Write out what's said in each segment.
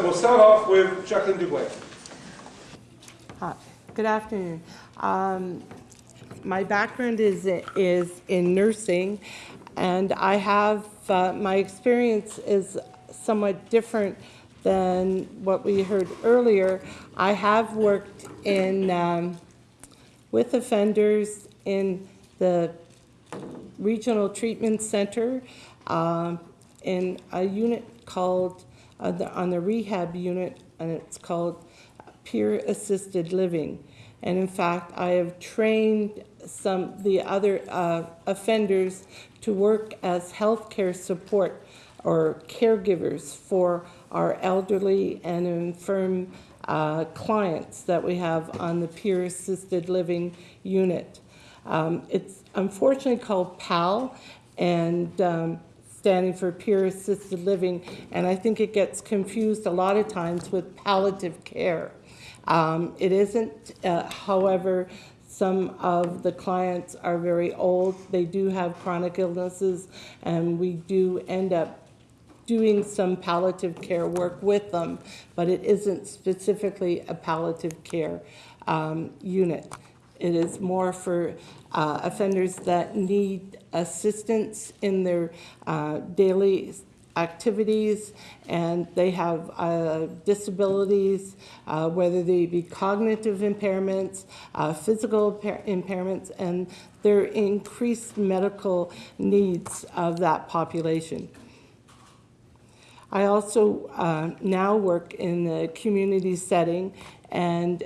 we'll start off with Jacqueline Dubois. Hi, good afternoon. My background is in nursing, and I have, my experience is somewhat different than what we heard earlier. I have worked in, with offenders in the Regional Treatment Center, in a unit called, on the rehab unit, and it's called peer assisted living. And in fact, I have trained the other offenders to work as healthcare support or caregivers for our elderly and infirm clients that we have on the peer assisted living unit. It's unfortunately called PAL, and standing for peer assisted living, and I think it gets confused a lot of times with palliative care. It isn't, however, some of the clients are very old, they do have chronic illnesses, and we do end up doing some palliative care work with them, but it isn't specifically a palliative care unit. It is more for offenders that need assistance in their daily activities, and they have disabilities, whether they be cognitive impairments, physical impairments, and their increased medical needs of that population. I also now work in the community setting and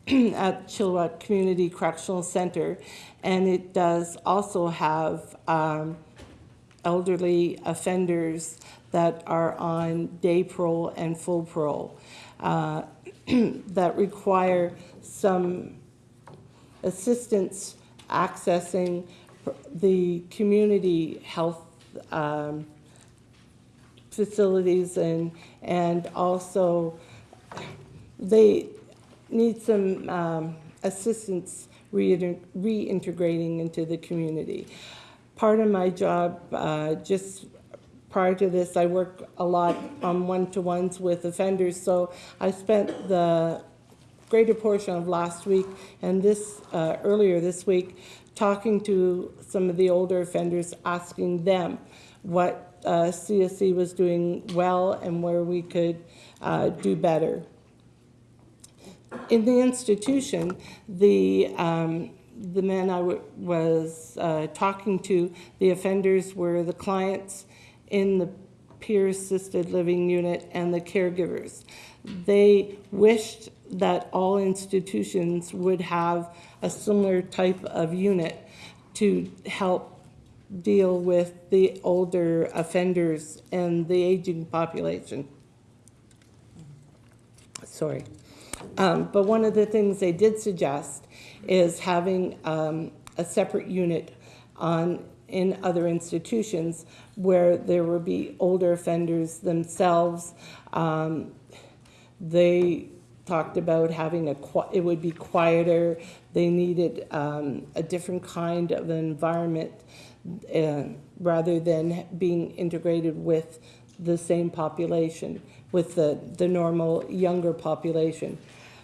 at Chilliwack Community Correctional Center, and it does also have elderly offenders that are on day parole and full parole that require some assistance accessing the community health facilities, and also they need some assistance reintegrating into the community. Part of my job, just prior to this, I work a lot on one-to-ones with offenders, so I spent the greater portion of last week and this earlier this week talking to some of the older offenders, asking them what CSC was doing well and where we could do better. In the institution, the men I was talking to, the offenders were the clients in the peer assisted living unit and the caregivers. They wished that all institutions would have a similar type of unit to help deal with the older offenders and the aging population. Sorry. But one of the things they did suggest is having a separate unit in other institutions where there would be older offenders themselves. They talked about having it would be quieter. They needed a different kind of environment rather than being integrated with the same population, with the normal younger population.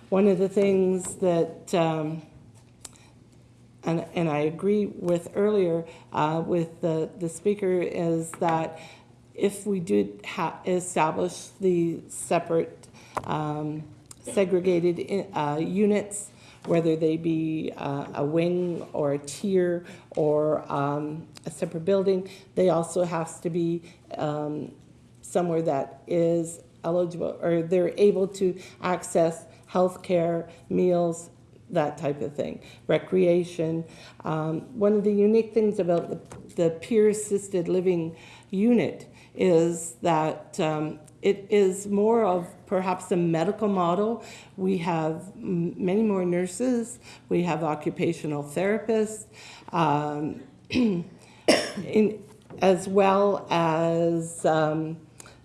One of the things that, and I agree with earlier with the speaker, is that if we did establish the separate segregated units, whether they be a wing or a tier or a separate building, they also have to be somewhere that is eligible, or they're able to access healthcare, meals, that type of thing, recreation. One of the unique things about the peer assisted living unit is that it is more of perhaps a medical model. We have many more nurses, we have occupational therapists, as well as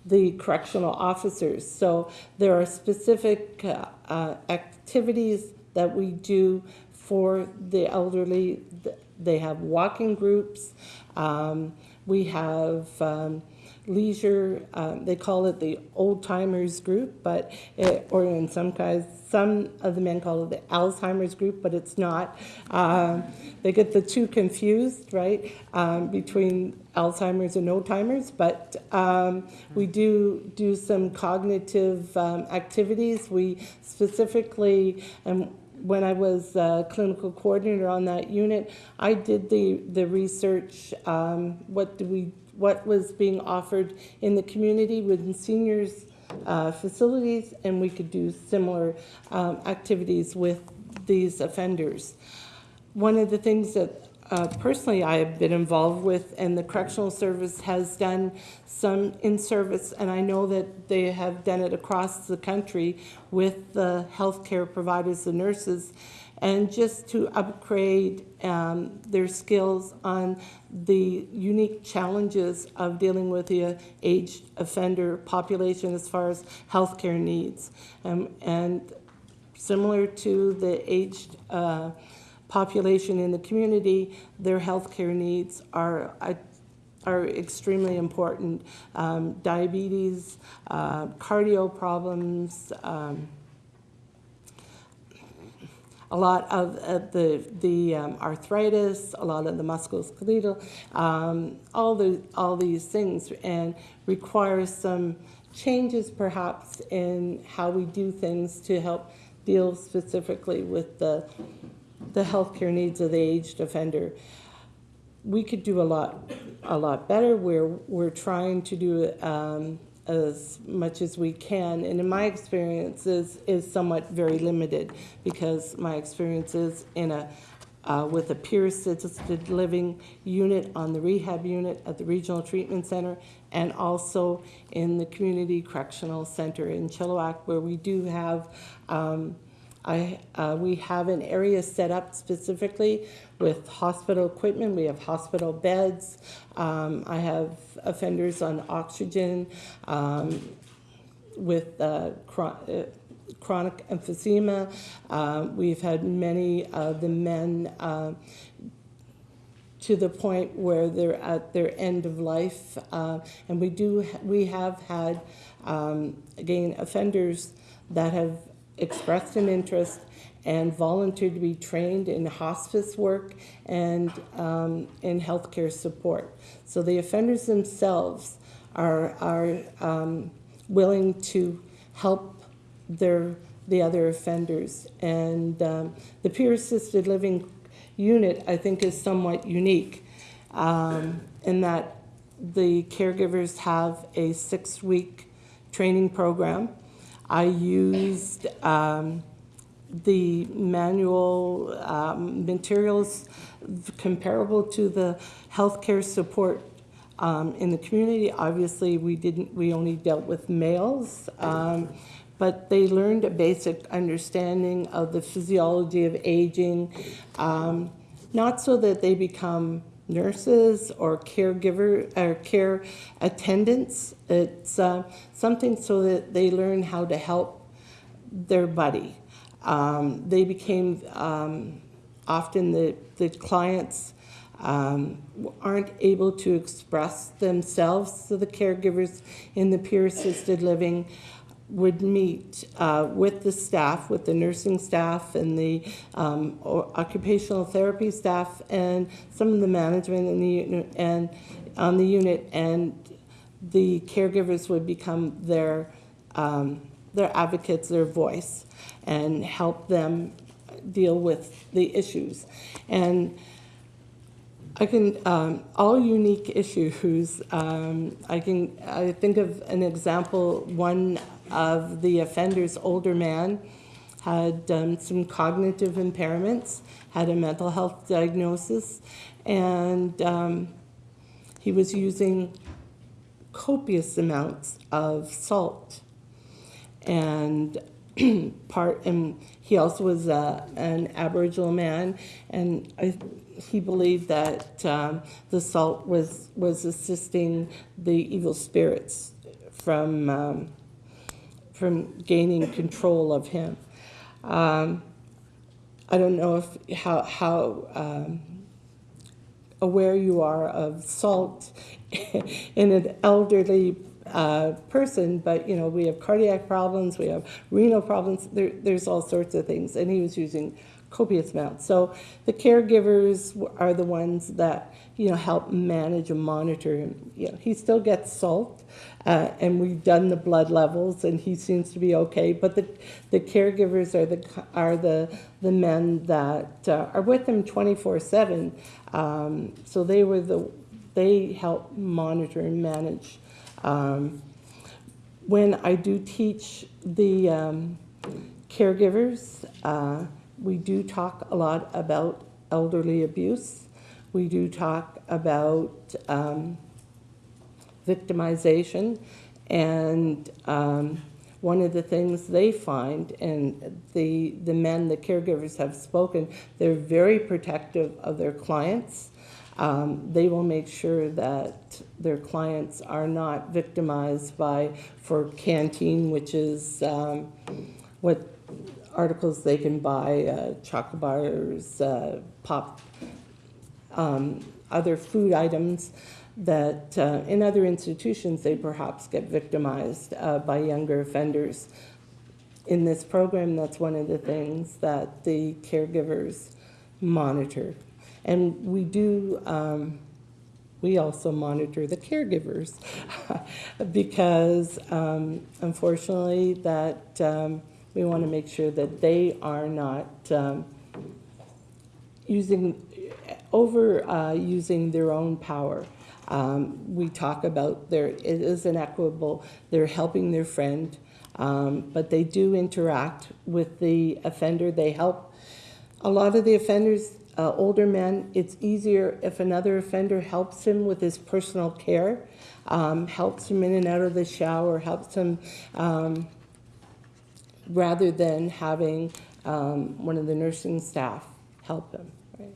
the correctional officers. So there are specific activities that we do for the elderly. They have walking groups. We have leisure, they call it the old timers group, but or in some guys, some of the men call it the Alzheimer's group, but it's not. They get the two confused, right, between Alzheimer's and old timers, but we do some cognitive activities. We specifically, when I was clinical coordinator on that unit, I did the research, what was being offered in the community within seniors facilities, and we could do similar activities with these offenders. One of the things that personally I have been involved with, and the Correctional Service has done some in-service, and I know that they have done it across the country with the healthcare providers, the nurses, and just to upgrade their skills on the unique challenges of dealing with the aged offender population as far as healthcare needs. And similar to the aged population in the community, their healthcare needs are extremely important. Diabetes, cardio problems, a lot of the arthritis, a lot of the musculoskeletal, all these things, and requires some changes perhaps in how we do things to help deal specifically with the healthcare needs of the aged offender. We could do a lot better. We're trying to do as much as we can, and in my experience is somewhat very limited, because my experience is in with a peer-assisted living unit on the rehab unit at the Regional Treatment Center, and also in the Community Correctional Center in Chilliwack, where we do have we have an area set up specifically with hospital equipment. We have hospital beds. I have offenders on oxygen with chronic emphysema. We've had many of the men to the point where they're at their end of life, and we have had again offenders that have expressed an interest and volunteered to be trained in hospice work and in healthcare support. So the offenders themselves are willing to help the other offenders. And the peer-assisted living unit, I think, is somewhat unique in that the caregivers have a 6-week training program. I used the manual materials comparable to the healthcare support in the community. Obviously, we only dealt with males, but they learned a basic understanding of the physiology of aging, not so that they become nurses or caregiver or care attendants. It's something so that they learn how to help their buddy. They became often the clients aren't able to express themselves, so the caregivers in the peer-assisted living would meet with the staff, with the nursing staff and the occupational therapy staff and some of the management in the unit and on the unit, and the caregivers would become their advocates, their voice, and help them deal with the issues. And I can, all unique issues, I think of an example. One of the offenders, older man, had some cognitive impairments, had a mental health diagnosis, and he was using copious amounts of salt. And he also was an Aboriginal man, and he believed that the salt was assisting the evil spirits from gaining control of him. I don't know how aware you are of salt in an elderly person, but you know, we have cardiac problems, we have renal problems, there's all sorts of things, and he was using copious amounts. So the caregivers are the ones that, you know, help manage and monitor him. You know, he still gets salt, and we've done the blood levels, and he seems to be okay. But the caregivers are the men that are with him 24/7. So they help monitor and manage. When I do teach the caregivers, we do talk a lot about elderly abuse. We do talk about victimization, and one of the things they find, and the caregivers have spoken, they're very protective of their clients. They will make sure that their clients are not victimized for canteen, which is what articles they can buy, chocolate bars, pop, other food items that in other institutions they perhaps get victimized by younger offenders. In this program, that's one of the things that the caregivers monitor. And we do, we also monitor the caregivers because unfortunately that we want to make sure that they are not using their own power. We talk about it is inequitable, they're helping their friend, but they do interact with the offender. They help a lot of the offenders, older men. It's easier if another offender helps him with his personal care, helps him in and out of the shower, helps him rather than having one of the nursing staff help him. Right?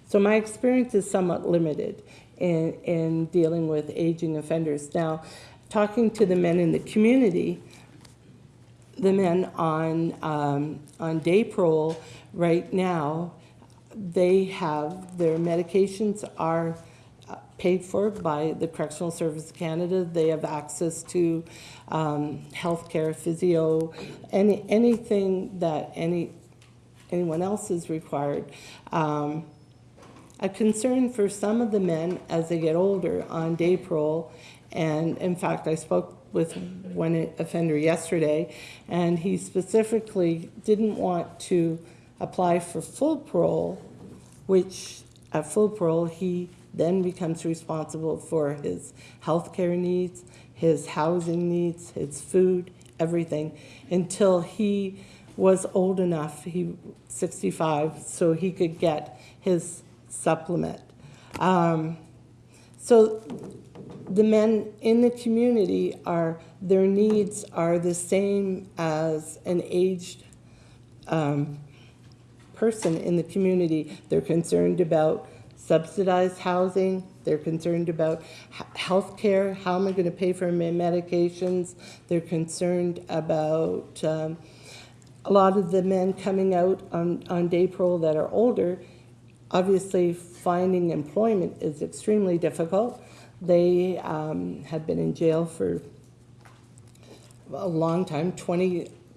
So my experience is somewhat limited in dealing with aging offenders. Now, talking to the men in the community, the men on day parole right now, they have their medications are paid for by the Correctional Service of Canada. They have access to healthcare, physio, anything that anyone else is required. A concern for some of the men as they get older on day parole, and in fact I spoke with one offender yesterday, and he specifically didn't want to apply for full parole, which at full parole he then becomes responsible for his healthcare needs, his housing needs, his food, everything, until he was old enough, 65, so he could get his supplement. So the men in the community their needs are the same as an aged person in the community. They're concerned about subsidized housing. They're concerned about health care. How am I going to pay for my medications? They're concerned about a lot of the men coming out on day parole that are older. Obviously, finding employment is extremely difficult. They have been in jail for a long time,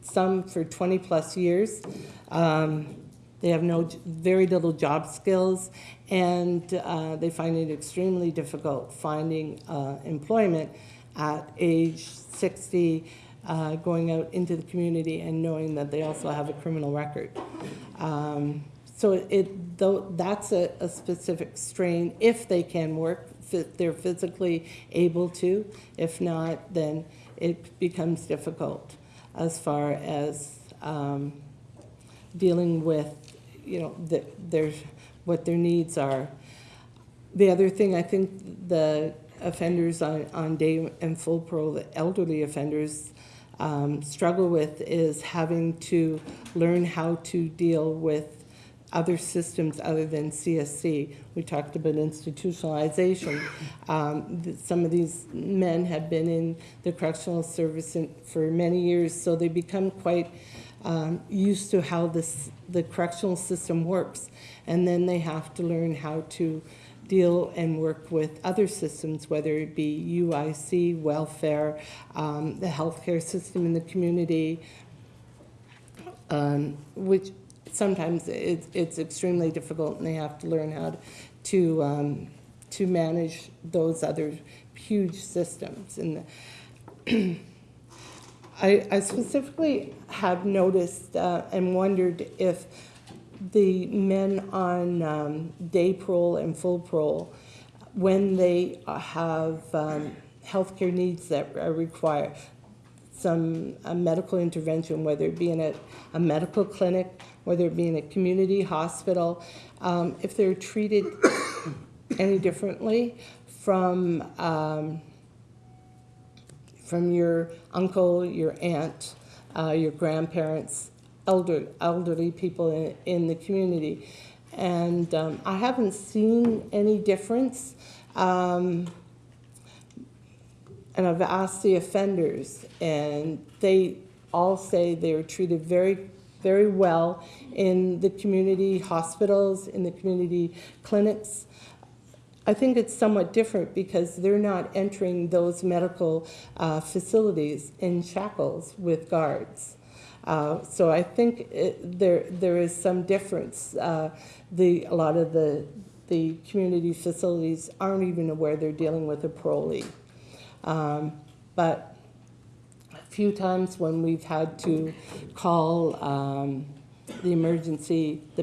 some for 20 plus years. They have very little job skills, and they find it extremely difficult finding employment at age 60, going out into the community and knowing that they also have a criminal record. So that's a specific strain. If they can work, they're physically able to. If not, then it becomes difficult as far as dealing with, what their needs are. The other thing, I think the offenders on day and full parole, the elderly offenders, struggle with is having to learn how to deal with other systems other than CSC. We talked about institutionalization. Some of these men have been in the correctional service for many years, so they become quite used to how the correctional system works. And then they have to learn how to deal and work with other systems, whether it be UIC, welfare, the healthcare system in the community, which sometimes it's extremely difficult, and they have to learn how to manage those other huge systems. And I specifically have noticed and wondered if the men on day parole and full parole, when they have healthcare needs that require some medical intervention, whether it be in a medical clinic, whether it be in a community hospital, if they're treated any differently from your uncle, your aunt, your grandparents, elderly people in the community. And I haven't seen any difference. And I've asked the offenders, and they all say they're treated very, very well in the community hospitals, in the community clinics. I think it's somewhat different because they're not entering those medical facilities in shackles with guards. So I think there is some difference. A lot of the community facilities aren't even aware they're dealing with a parolee. But a few times when we've had to call the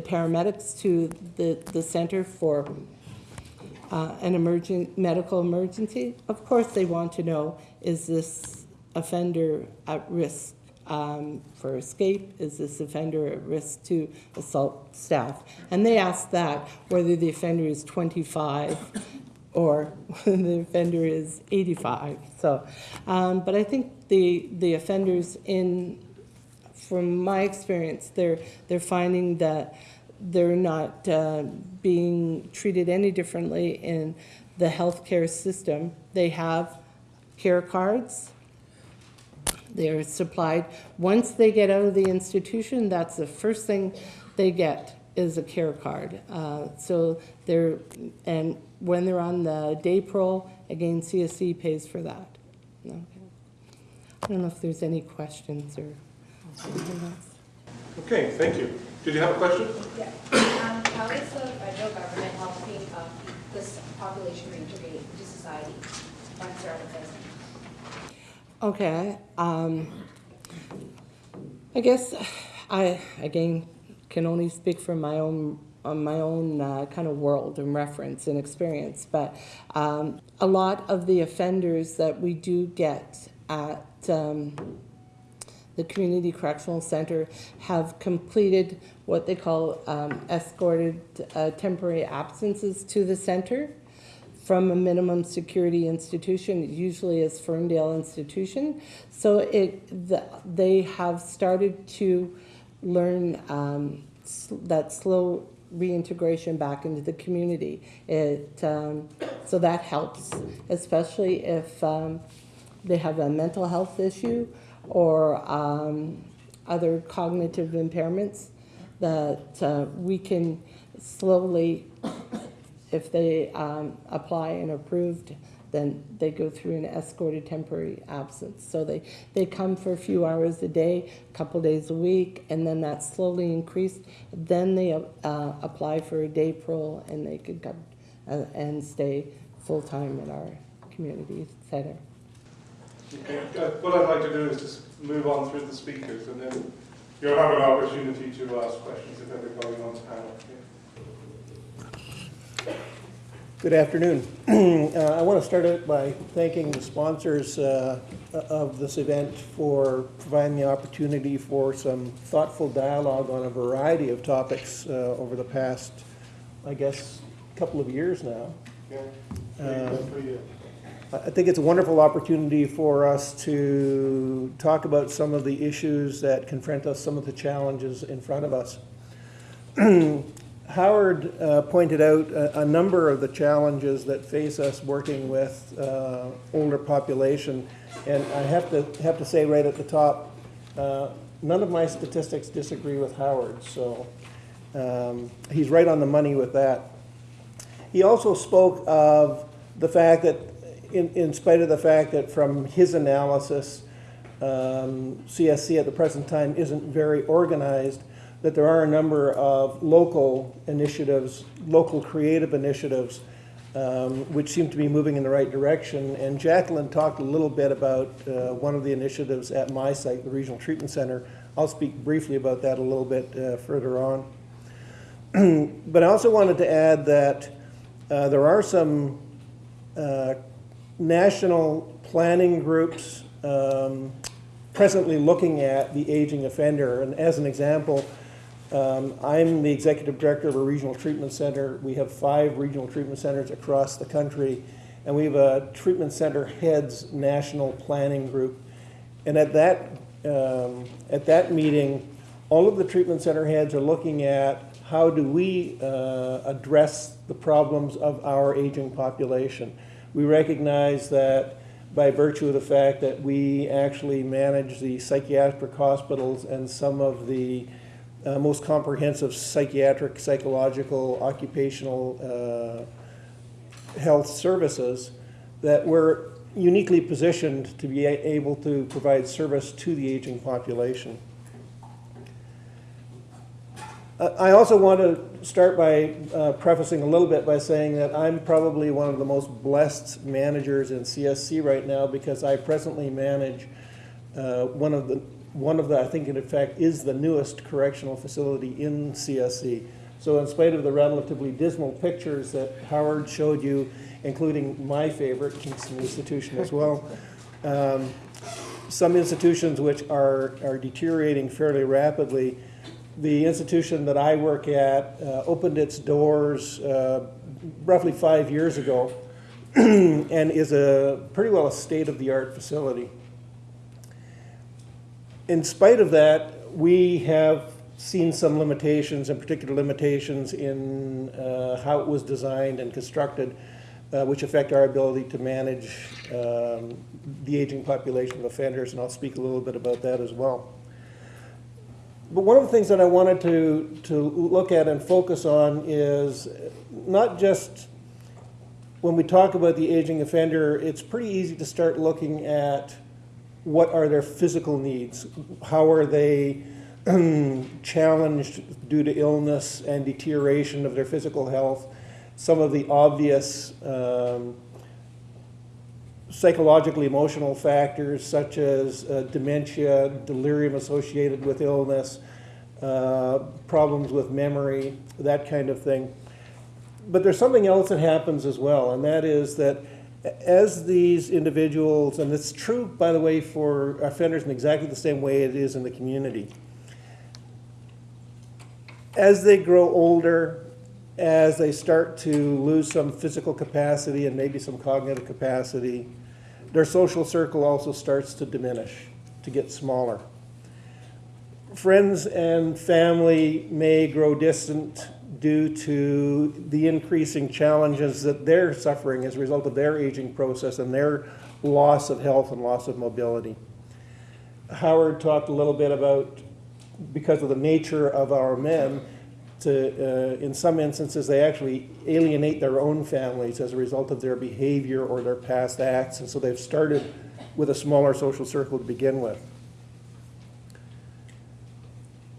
paramedics to the center for an medical emergency, of course they want to know, is this offender at risk for escape? Is this offender at risk to assault staff? And they ask that whether the offender is 25 or the offender is 85. So, but I think the offenders, from my experience, they're finding that they're not being treated any differently in the healthcare system. They have care cards. They're supplied. Once they get out of the institution, that's the first thing they get is a care card. And when they're on the day parole, again, CSC pays for that. Okay. I don't know if there's any questions or anything else. Okay, thank you. Did you have a question? Yeah. How is the federal government helping this population reintegrate into society once they're out of prison? Okay. I guess I, again, can only speak from my own kind of world and reference and experience, but a lot of the offenders that we do get at the Community Correctional Center have completed what they call escorted temporary absences to the center from a minimum security institution. It usually is Ferndale Institution. So they have started to learn that slow reintegration back into the community. So that helps, especially if they have a mental health issue or other cognitive impairments, that we can slowly, if they apply and approved, then they go through an escorted temporary absence. So they come for a few hours a day, a couple days a week, and then that's slowly increased. Then they apply for a day parole, and they could come and stay full-time in our community center. Okay. What I'd like to do is just move on through the speakers, and then you'll have an opportunity to ask questions if everybody on the panel. Okay. Good afternoon. I want to start out by thanking the sponsors of this event for providing the opportunity for some thoughtful dialogue on a variety of topics over the past, I guess, couple of years now. Yeah. I think it's a wonderful opportunity for us to talk about some of the issues that confront us, some of the challenges in front of us. Howard pointed out a number of the challenges that face us working with older population, and I have to say right at the top, none of my statistics disagree with Howard, so he's right on the money with that. He also spoke of the fact that, in spite of the fact that from his analysis, CSC at the present time isn't very organized, that there are a number of local initiatives, local creative initiatives, which seem to be moving in the right direction. And Jacqueline talked a little bit about one of the initiatives at my site, the Regional Treatment Center. I'll speak briefly about that a little bit further on. But I also wanted to add that there are some national planning groups presently looking at the aging offender. And as an example, I'm the executive director of a regional treatment center. We have 5 regional treatment centers across the country, and we have a treatment center heads national planning group. And at that meeting, all of the treatment center heads are looking at how do we address the problems of our aging population. We recognize that by virtue of the fact that we actually manage the psychiatric hospitals and some of the most comprehensive psychiatric, psychological, occupational health services, that we're uniquely positioned to be able to provide service to the aging population. I also want to start by prefacing a little bit by saying that I'm probably one of the most blessed managers in CSC right now, because I presently manage one of the, I think in fact is the newest correctional facility in CSC. So in spite of the relatively dismal pictures that Howard showed you, including my favorite, Kingston Institution as well, some institutions which are deteriorating fairly rapidly. The institution that I work at opened its doors roughly 5 years ago and is pretty well a state-of-the-art facility. In spite of that, we have seen some limitations, in particular limitations in how it was designed and constructed, which affect our ability to manage the aging population of offenders, and I'll speak a little bit about that as well. But one of the things that I wanted to look at and focus on is not just when we talk about the aging offender, it's pretty easy to start looking at what are their physical needs, how are they challenged due to illness and deterioration of their physical health, some of the obvious psychologically emotional factors such as dementia, delirium associated with illness, problems with memory, that kind of thing. But there's something else that happens as well, and that is that as these individuals, and it's true, by the way, for offenders in exactly the same way it is in the community, as they grow older, as they start to lose some physical capacity and maybe some cognitive capacity, their social circle also starts to diminish, to get smaller. Friends and family may grow distant due to the increasing challenges that they're suffering as a result of their aging process and their loss of health and loss of mobility. Howard talked a little bit about, because of the nature of our men, in some instances they actually alienate their own families as a result of their behavior or their past acts, and so they've started with a smaller social circle to begin with.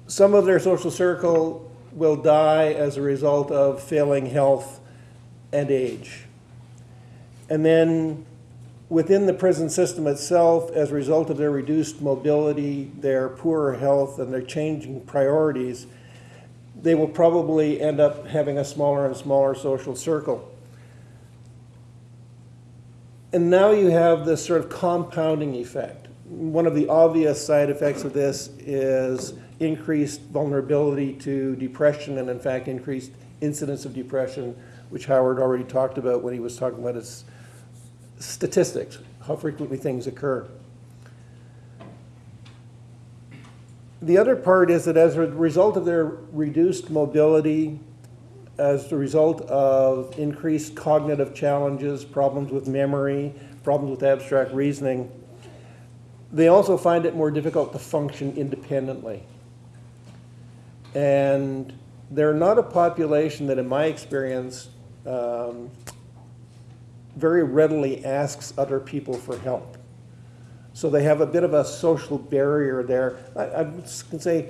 Some of their social circle will die as a result of failing health and age. And then within the prison system itself, as a result of their reduced mobility, their poorer health, and their changing priorities, they will probably end up having a smaller and smaller social circle. And now you have this sort of compounding effect. One of the obvious side effects of this is increased vulnerability to depression, and in fact increased incidence of depression, which Howard already talked about when he was talking about his statistics, how frequently things occur. The other part is that as a result of their reduced mobility, as a result of increased cognitive challenges, problems with memory, problems with abstract reasoning, they also find it more difficult to function independently. And they're not a population that, in my experience, very readily asks other people for help. So they have a bit of a social barrier there. I can say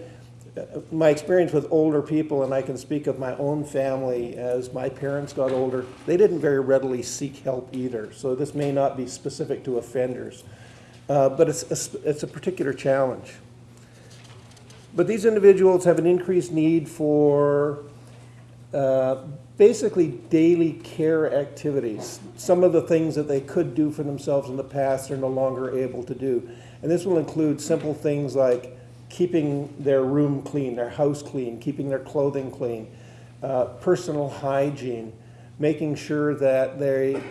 my experience with older people, and I can speak of my own family as my parents got older, they didn't very readily seek help either. So this may not be specific to offenders, but it's a particular challenge. But these individuals have an increased need for basically daily care activities. Some of the things that they could do for themselves in the past they're no longer able to do. And this will include simple things like keeping their room clean, their house clean, keeping their clothing clean, personal hygiene, making sure that they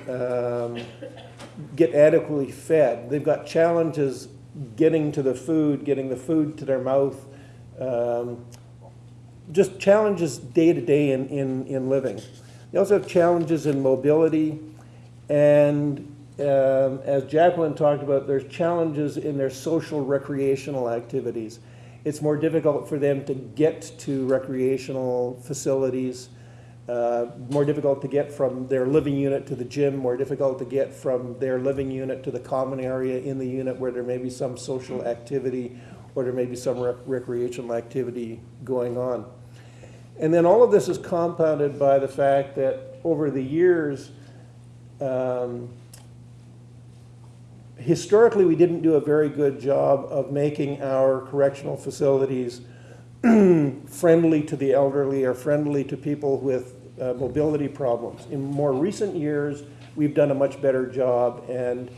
get adequately fed. They've got challenges getting to the food, getting the food to their mouth, just challenges day to day in living. They also have challenges in mobility, and as Jacqueline talked about, there's challenges in their social recreational activities. It's more difficult for them to get to recreational facilities, more difficult to get from their living unit to the gym, more difficult to get from their living unit to the common area in the unit where there may be some social activity or there may be some recreational activity going on. And then all of this is compounded by the fact that over the years, historically we didn't do a very good job of making our correctional facilities friendly to the elderly or friendly to people with mobility problems. In more recent years, we've done a much better job, and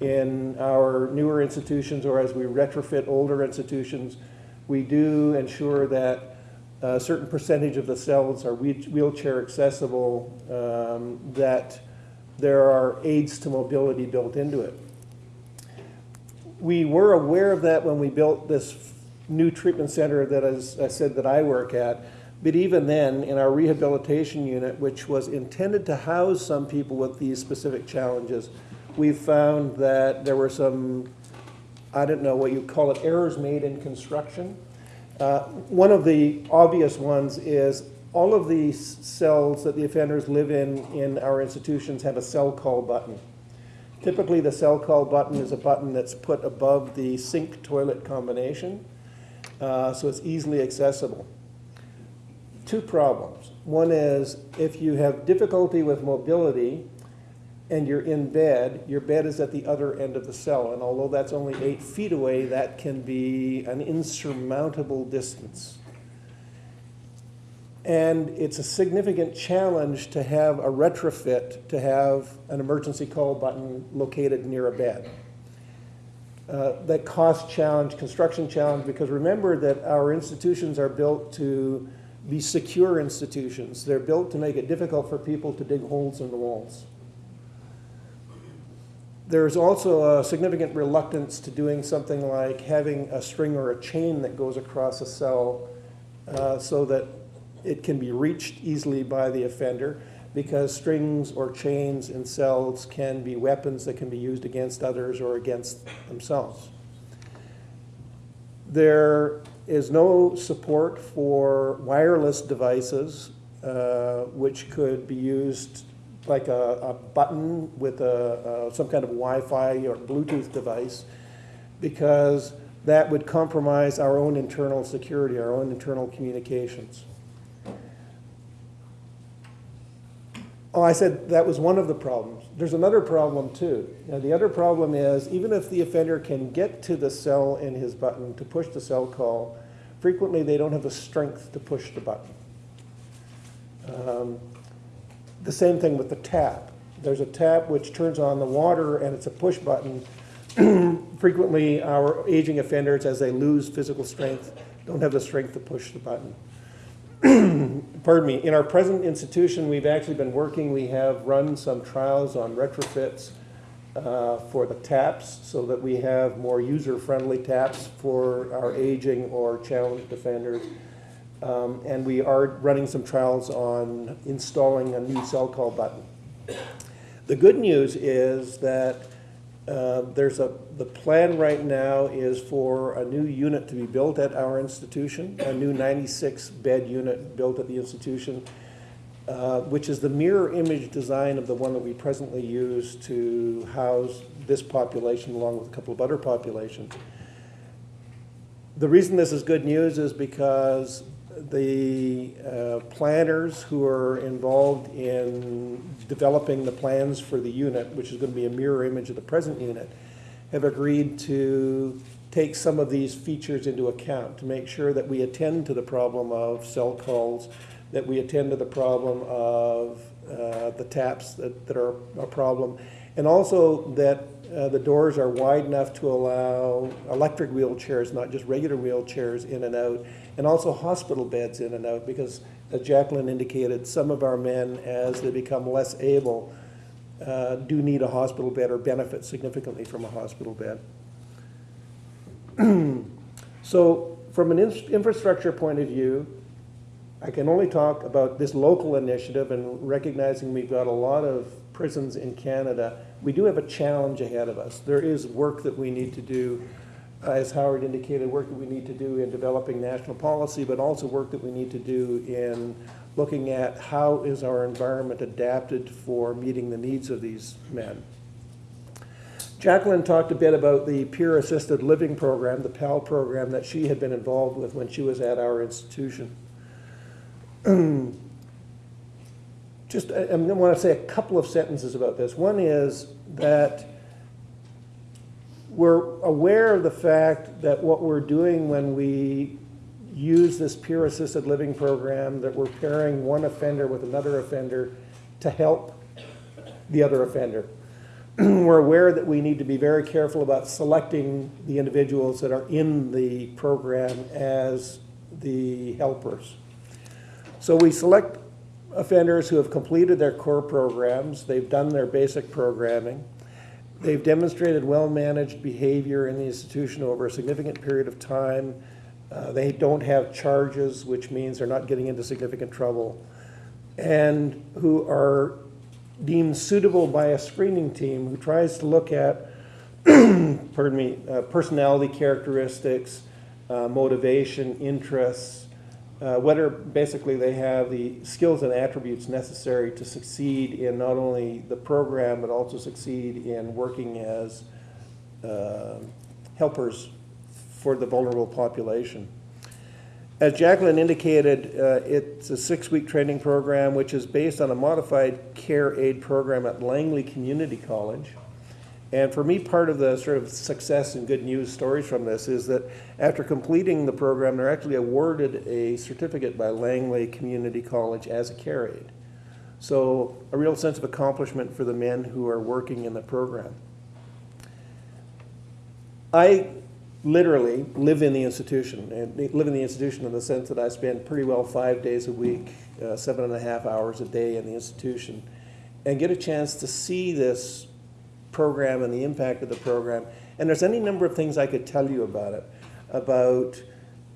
in our newer institutions or as we retrofit older institutions, we do ensure that a certain percentage of the cells are wheelchair accessible, that there are aids to mobility built into it. We were aware of that when we built this new treatment center that, as I said, that I work at. But even then, in our rehabilitation unit, which was intended to house some people with these specific challenges, we found that there were some, I don't know what you call it, errors made in construction. One of the obvious ones is all of the cells that the offenders live in our institutions have a cell call button. Typically, the cell call button is a button that's put above the sink-toilet combination, so it's easily accessible. Two problems. One is if you have difficulty with mobility and you're in bed, your bed is at the other end of the cell, and although that's only 8 feet away, that can be an insurmountable distance. And it's a significant challenge to have a retrofit, to have an emergency call button located near a bed. That cost challenge, construction challenge, because remember that our institutions are built to be secure institutions. They're built to make it difficult for people to dig holes in the walls. There's also a significant reluctance to doing something like having a string or a chain that goes across a cell so that it can be reached easily by the offender, because strings or chains in cells can be weapons that can be used against others or against themselves. There is no support for wireless devices which could be used like a button with some kind of Wi-Fi or Bluetooth device, because that would compromise our own internal security, our own internal communications. Oh, I said that was one of the problems. There's another problem too. Now, the other problem is even if the offender can get to the cell in his button to push the cell call, frequently they don't have the strength to push the button. The same thing with the tap. There's a tap which turns on the water and it's a push button. Frequently our aging offenders, as they lose physical strength, don't have the strength to push the button. Pardon me. In our present institution, we've actually been working, we have run some trials on retrofits for the taps so that we have more user-friendly taps for our aging or challenged offenders. And we are running some trials on installing a new cell call button. The good news is that the plan right now is for a new unit to be built at our institution, a new 96-bed unit built at the institution, which is the mirror image design of the one that we presently use to house this population along with a couple of other populations. The reason this is good news is because the planners who are involved in developing the plans for the unit, which is going to be a mirror image of the present unit, have agreed to take some of these features into account to make sure that we attend to the problem of cell calls, that we attend to the problem of the taps that are a problem, and also that the doors are wide enough to allow electric wheelchairs, not just regular wheelchairs, in and out, and also hospital beds in and out, because as Jacqueline indicated, some of our men, as they become less able, do need a hospital bed or benefit significantly from a hospital bed. So from an infrastructure point of view, I can only talk about this local initiative, and recognizing we've got a lot of prisons in Canada, we do have a challenge ahead of us. There is work that we need to do, as Howard indicated, work that we need to do in developing national policy, but also work that we need to do in looking at how is our environment adapted for meeting the needs of these men. Jacqueline talked a bit about the peer assisted living program, the PAL program that she had been involved with when she was at our institution. Just, I want to say a couple of sentences about this. One is that we're aware of the fact that what we're doing when we use this peer assisted living program, that we're pairing one offender with another offender to help the other offender. We're aware that we need to be very careful about selecting the individuals that are in the program as the helpers. So we select offenders who have completed their core programs, they've done their basic programming, they've demonstrated well-managed behavior in the institution over a significant period of time, they don't have charges, which means they're not getting into significant trouble, and who are deemed suitable by a screening team who tries to look at pardon me, personality characteristics, motivation, interests, whether basically they have the skills and attributes necessary to succeed in not only the program but also succeed in working as helpers for the vulnerable population. As Jacqueline indicated, it's a 6-week training program which is based on a modified care aid program at Langley Community College. And for me, part of the sort of success and good news stories from this is that after completing the program, they're actually awarded a certificate by Langley Community College as a care aid. So a real sense of accomplishment for the men who are working in the program. I literally live in the institution, and live in the institution in the sense that I spend pretty well 5 days a week, 7.5 hours a day in the institution, and get a chance to see this program and the impact of the program. And there's any number of things I could tell you about it, about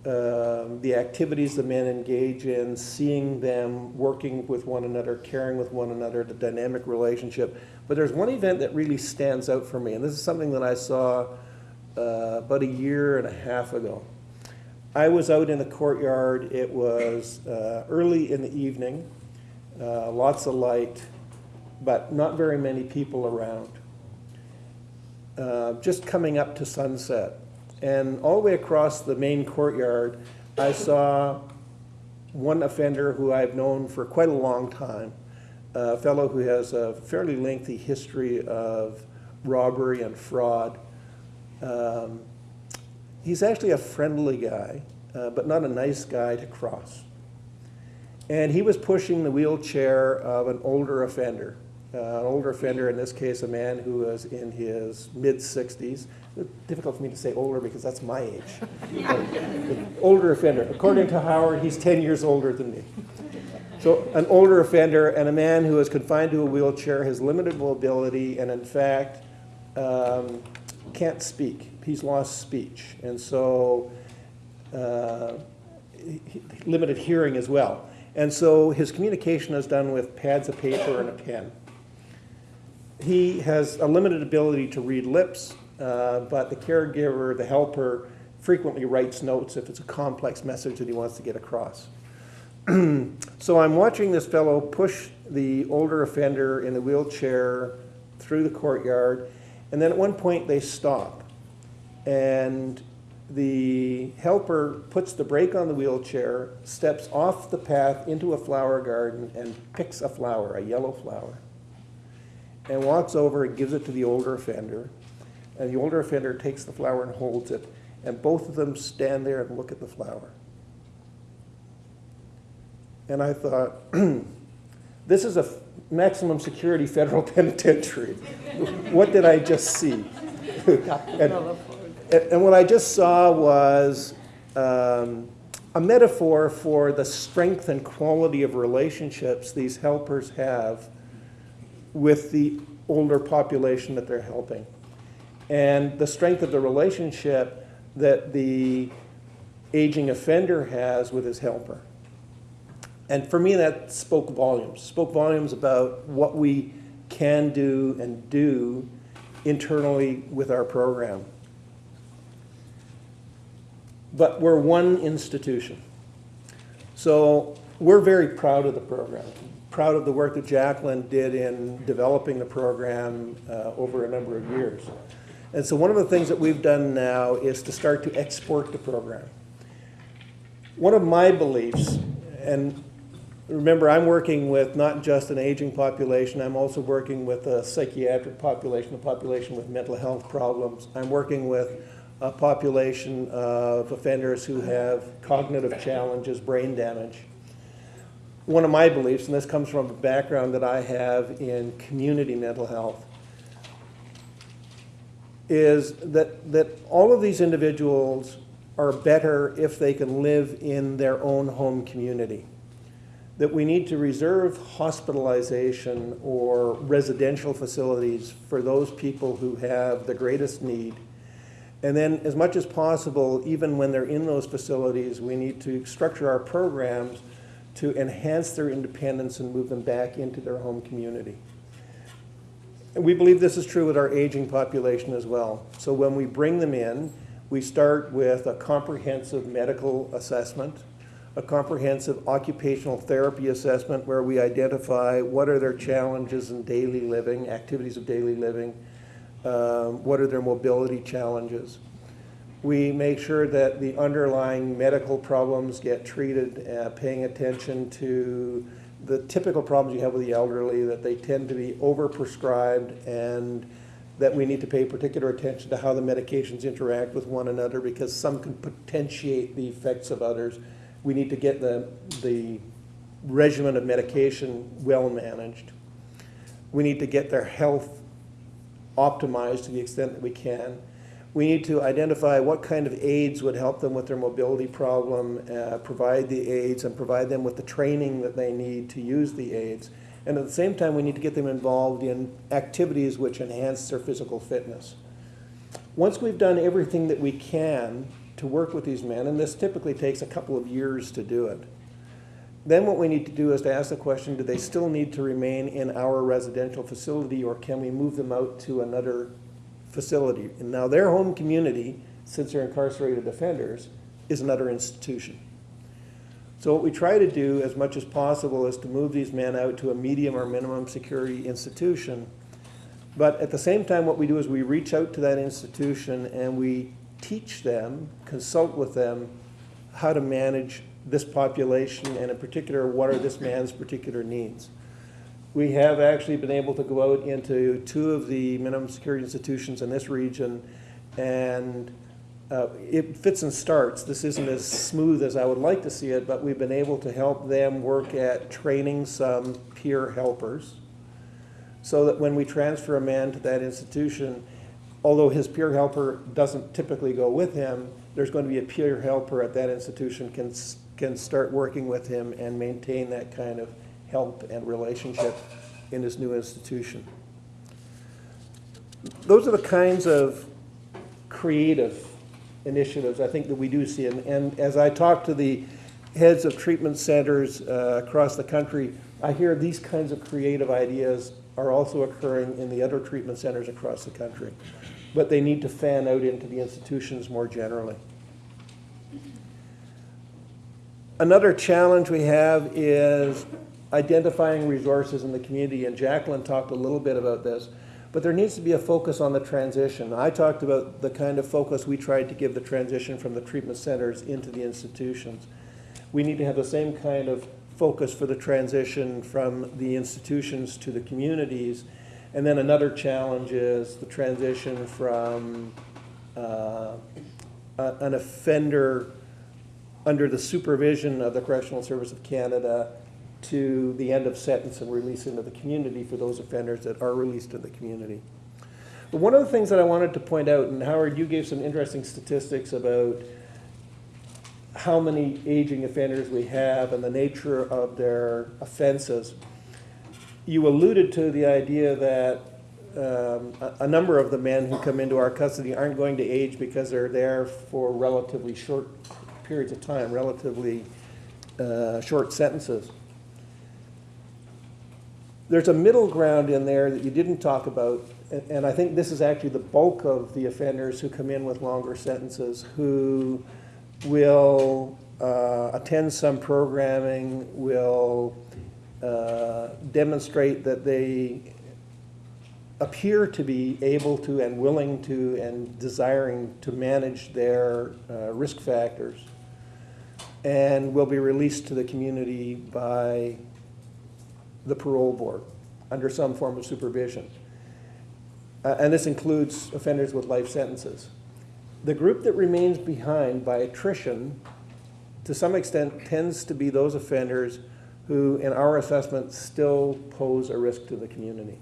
the activities the men engage in, seeing them working with one another, caring with one another, the dynamic relationship. But there's one event that really stands out for me, and this is something that I saw about 1.5 years ago. I was out in the courtyard. It was early in the evening, lots of light, but not very many people around. Just coming up to sunset. And all the way across the main courtyard, I saw one offender who I've known for quite a long time, a fellow who has a fairly lengthy history of robbery and fraud. He's actually a friendly guy, but not a nice guy to cross. And he was pushing the wheelchair of an older offender. In this case, a man who was in his mid-60s. It's difficult for me to say older because that's my age. Older offender. According to Howard, he's 10 years older than me. So an older offender and a man who is confined to a wheelchair, has limited mobility, and in fact can't speak. He's lost speech. And so limited hearing as well. And so his communication is done with pads of paper and a pen. He has a limited ability to read lips, but the caregiver, the helper, frequently writes notes if it's a complex message that he wants to get across. So I'm watching this fellow push the older offender in the wheelchair through the courtyard, and then at one point they stop. And the helper puts the brake on the wheelchair, steps off the path into a flower garden, and picks a flower, a yellow flower, and walks over and gives it to the older offender. And the older offender takes the flower and holds it, and both of them stand there and look at the flower. And I thought, this is a maximum security federal penitentiary. What did I just see? And what I just saw was a metaphor for the strength and quality of relationships these helpers have with the older population that they're helping, and the strength of the relationship that the aging offender has with his helper. And for me, that spoke volumes about what we can do and do internally with our program. But we're one institution. So we're very proud of the program, proud of the work that Jacqueline did in developing the program over a number of years. And so one of the things that we've done now is to start to export the program. One of my beliefs, and remember, I'm working with not just an aging population, I'm also working with a psychiatric population, a population with mental health problems. I'm working with a population of offenders who have cognitive challenges, brain damage. One of my beliefs, and this comes from a background that I have in community mental health, is that all of these individuals are better if they can live in their own home community. That we need to reserve hospitalization or residential facilities for those people who have the greatest need. And then as much as possible, even when they're in those facilities, we need to structure our programs to enhance their independence and move them back into their home community. And we believe this is true with our aging population as well. So when we bring them in, we start with a comprehensive medical assessment, a comprehensive occupational therapy assessment where we identify what are their challenges in daily living, activities of daily living, what are their mobility challenges. We make sure that the underlying medical problems get treated, paying attention to the typical problems you have with the elderly, that they tend to be overprescribed, and that we need to pay particular attention to how the medications interact with one another, because some can potentiate the effects of others. We need to get the regimen of medication well managed. We need to get their health optimized to the extent that we can. We need to identify what kind of aids would help them with their mobility problem, provide the aids, and provide them with the training that they need to use the aids. And at the same time, we need to get them involved in activities which enhance their physical fitness. Once we've done everything that we can to work with these men, and this typically takes a couple of years to do it, then what we need to do is to ask the question, do they still need to remain in our residential facility, or can we move them out to another facility? And now their home community, since they're incarcerated offenders, is another institution. So what we try to do as much as possible is to move these men out to a medium or minimum security institution. But at the same time, what we do is we reach out to that institution and we teach them, consult with them, how to manage this population, and in particular, what are this man's particular needs. We have actually been able to go out into 2 of the minimum security institutions in this region, and it fits and starts. This isn't as smooth as I would like to see it, but we've been able to help them work at training some peer helpers, so that when we transfer a man to that institution, although his peer helper doesn't typically go with him, there's going to be a peer helper at that institution can start working with him and maintain that kind of help and relationship in this new institution. those are the kinds of creative initiatives I think that we do see. And as I talk to the heads of treatment centers across the country, I hear these kinds of creative ideas are also occurring in the other treatment centers across the country. But they need to fan out into the institutions more generally. Another challenge we have is identifying resources in the community, and Jacqueline talked a little bit about this, but there needs to be a focus on the transition. I talked about the kind of focus we tried to give the transition from the treatment centers into the institutions. We need to have the same kind of focus for the transition from the institutions to the communities. And then another challenge is the transition from an offender under the supervision of the Correctional Service of Canada to the end of sentence and release into the community for those offenders that are released to the community. But one of the things that I wanted to point out, and Howard, you gave some interesting statistics about how many aging offenders we have and the nature of their offenses. You alluded to the idea that a number of the men who come into our custody aren't going to age because they're there for relatively short periods of time, relatively short sentences. There's a middle ground in there that you didn't talk about, and I think this is actually the bulk of the offenders who come in with longer sentences, who will attend some programming, will demonstrate that they appear to be able to and willing to and desiring to manage their risk factors, and will be released to the community by the parole board under some form of supervision. And this includes offenders with life sentences. The group that remains behind by attrition, to some extent, tends to be those offenders who, in our assessment, still pose a risk to the community.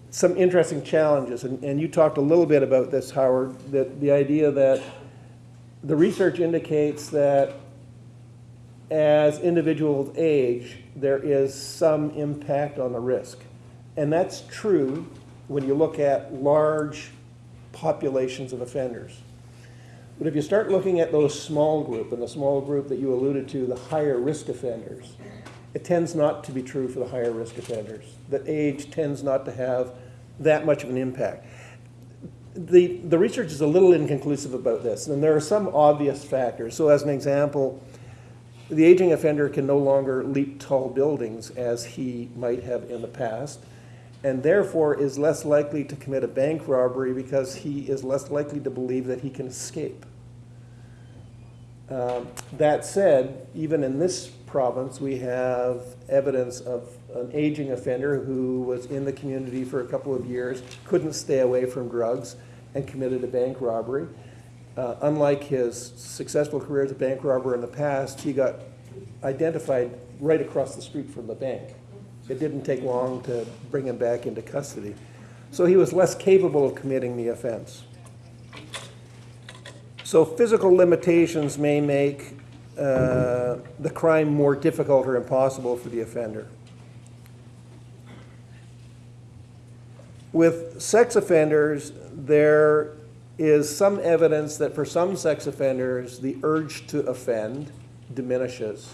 Some interesting challenges, and you talked a little bit about this, Howard, that the idea that the research indicates that as individuals age, there is some impact on the risk. And that's true when you look at large populations of offenders. But if you start looking at those small group, and the small group that you alluded to, the higher risk offenders, it tends not to be true for the higher risk offenders. That age tends not to have that much of an impact. The research is a little inconclusive about this, and there are some obvious factors. So as an example, the aging offender can no longer leap tall buildings as he might have in the past, and therefore is less likely to commit a bank robbery because he is less likely to believe that he can escape. That said, even in this province, we have evidence of an aging offender who was in the community for a couple of years, couldn't stay away from drugs, and committed a bank robbery. Unlike his successful career as a bank robber in the past, he got identified right across the street from the bank. It didn't take long to bring him back into custody. So he was less capable of committing the offense. So physical limitations may make the crime more difficult or impossible for the offender. With sex offenders, there is some evidence that for some sex offenders, the urge to offend diminishes.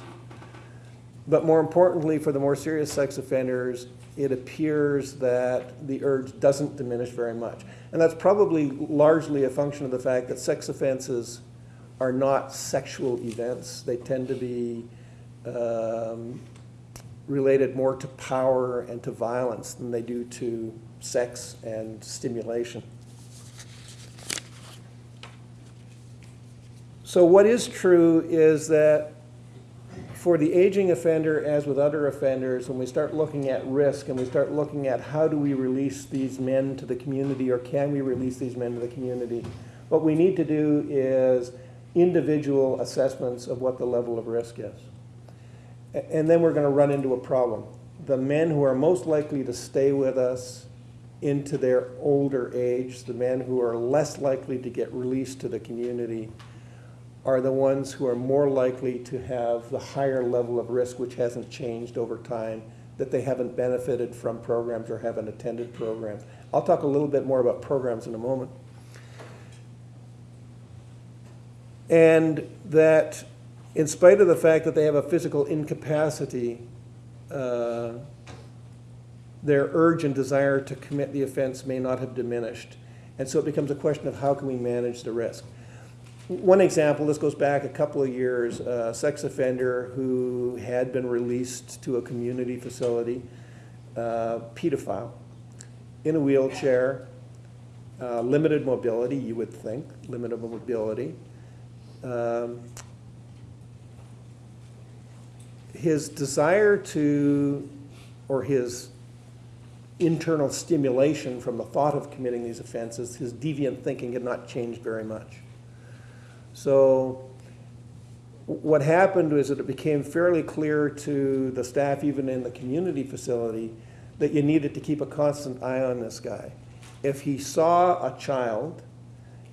But more importantly, for the more serious sex offenders, it appears that the urge doesn't diminish very much. And that's probably largely a function of the fact that sex offenses are not sexual events. They tend to be related more to power and to violence than they do to sex and stimulation. So what is true is that for the aging offender, as with other offenders, when we start looking at risk and we start looking at how do we release these men to the community, or can we release these men to the community, what we need to do is individual assessments of what the level of risk is. And then we're going to run into a problem. The men who are most likely to stay with us into their older age, the men who are less likely to get released to the community, are the ones who are more likely to have the higher level of risk, which hasn't changed over time, that they haven't benefited from programs or haven't attended programs. I'll talk a little bit more about programs in a moment. And that in spite of the fact that they have a physical incapacity, their urge and desire to commit the offense may not have diminished. And so it becomes a question of how can we manage the risk. One example, this goes back a couple of years, a sex offender who had been released to a community facility, pedophile, in a wheelchair, limited mobility, you would think, limited mobility. His desire to, or his internal stimulation from the thought of committing these offenses, his deviant thinking had not changed very much. So what happened was that it became fairly clear to the staff, even in the community facility, that you needed to keep a constant eye on this guy. If he saw a child,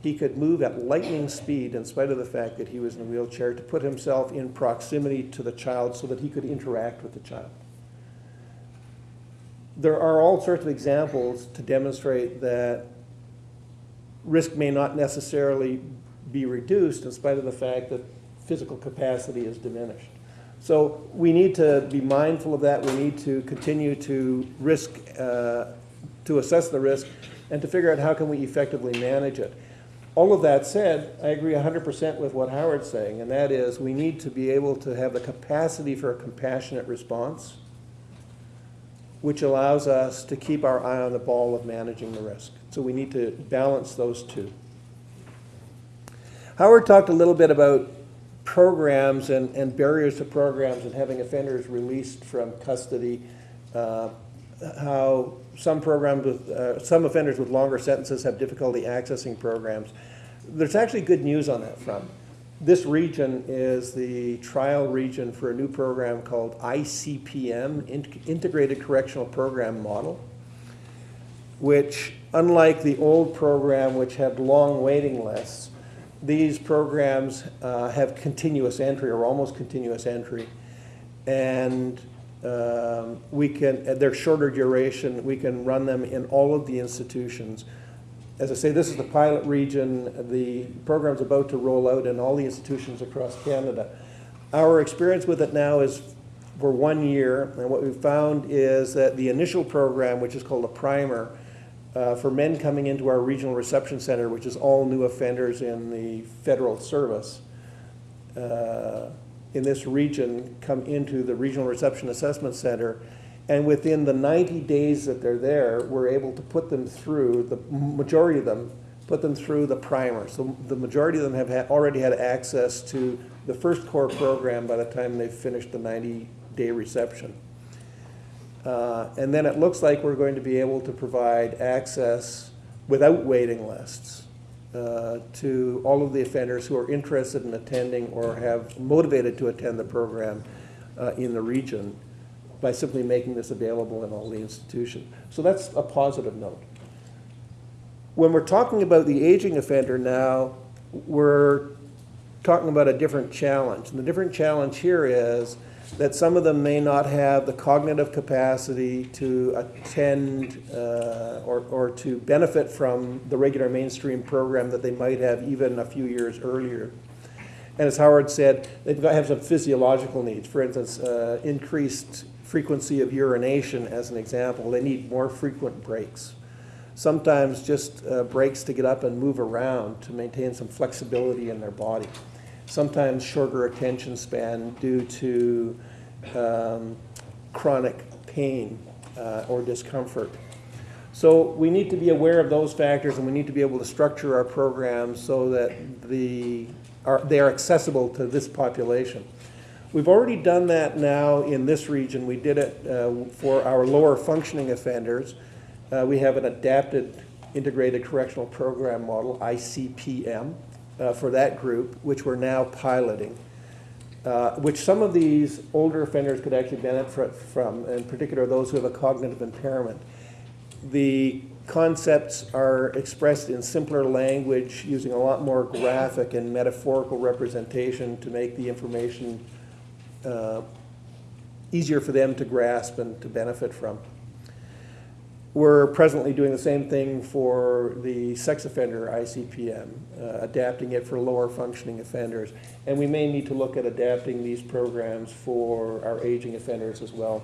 he could move at lightning speed, in spite of the fact that he was in a wheelchair, to put himself in proximity to the child so that he could interact with the child. There are all sorts of examples to demonstrate that risk may not necessarily be reduced in spite of the fact that physical capacity is diminished. So we need to be mindful of that. We need to continue to to assess the risk and to figure out how can we effectively manage it. All of that said, I agree 100% with what Howard's saying, and that is we need to be able to have the capacity for a compassionate response, which allows us to keep our eye on the ball of managing the risk. So we need to balance those two. Howard talked a little bit about programs and barriers to programs and having offenders released from custody, how some programs with, some offenders with longer sentences have difficulty accessing programs. There's actually good news on that front. This region is the trial region for a new program called ICPM, Integrated Correctional Program Model, which, unlike the old program which had long waiting lists, these programs have continuous entry or almost continuous entry, and they're shorter duration. We can run them in all of the institutions. As I say, this is the pilot region. The program's about to roll out in all the institutions across Canada. Our experience with it now is for 1 year, and what we've found is that the initial program, which is called a primer, for men coming into our regional reception center, which is all new offenders in the federal service, in this region come into the Regional Reception Assessment Center, and within the 90 days that they're there, we're able to put them through, the majority of them, put them through the primer. So the majority of them have already had access to the first core program by the time they've finished the 90-day reception. And then it looks like we're going to be able to provide access without waiting lists to all of the offenders who are interested in attending or have motivated to attend the program in the region by simply making this available in all the institutions. So that's a positive note. When we're talking about the aging offender now, we're talking about a different challenge. And the different challenge here is that some of them may not have the cognitive capacity to attend or to benefit from the regular mainstream program that they might have even a few years earlier. And as Howard said, they have some physiological needs. For instance, increased frequency of urination, as an example. They need more frequent breaks. Sometimes just breaks to get up and move around to maintain some flexibility in their body. Sometimes shorter attention span due to chronic pain or discomfort. So we need to be aware of those factors, and we need to be able to structure our programs so that they are accessible to this population. We've already done that now in this region. We did it for our lower functioning offenders. We have an adapted integrated correctional program model, ICPM, for that group, which we're now piloting, which some of these older offenders could actually benefit from, in particular those who have a cognitive impairment. The concepts are expressed in simpler language, using a lot more graphic and metaphorical representation to make the information easier for them to grasp and to benefit from. We're presently doing the same thing for the sex offender ICPM, adapting it for lower functioning offenders. And we may need to look at adapting these programs for our aging offenders as well.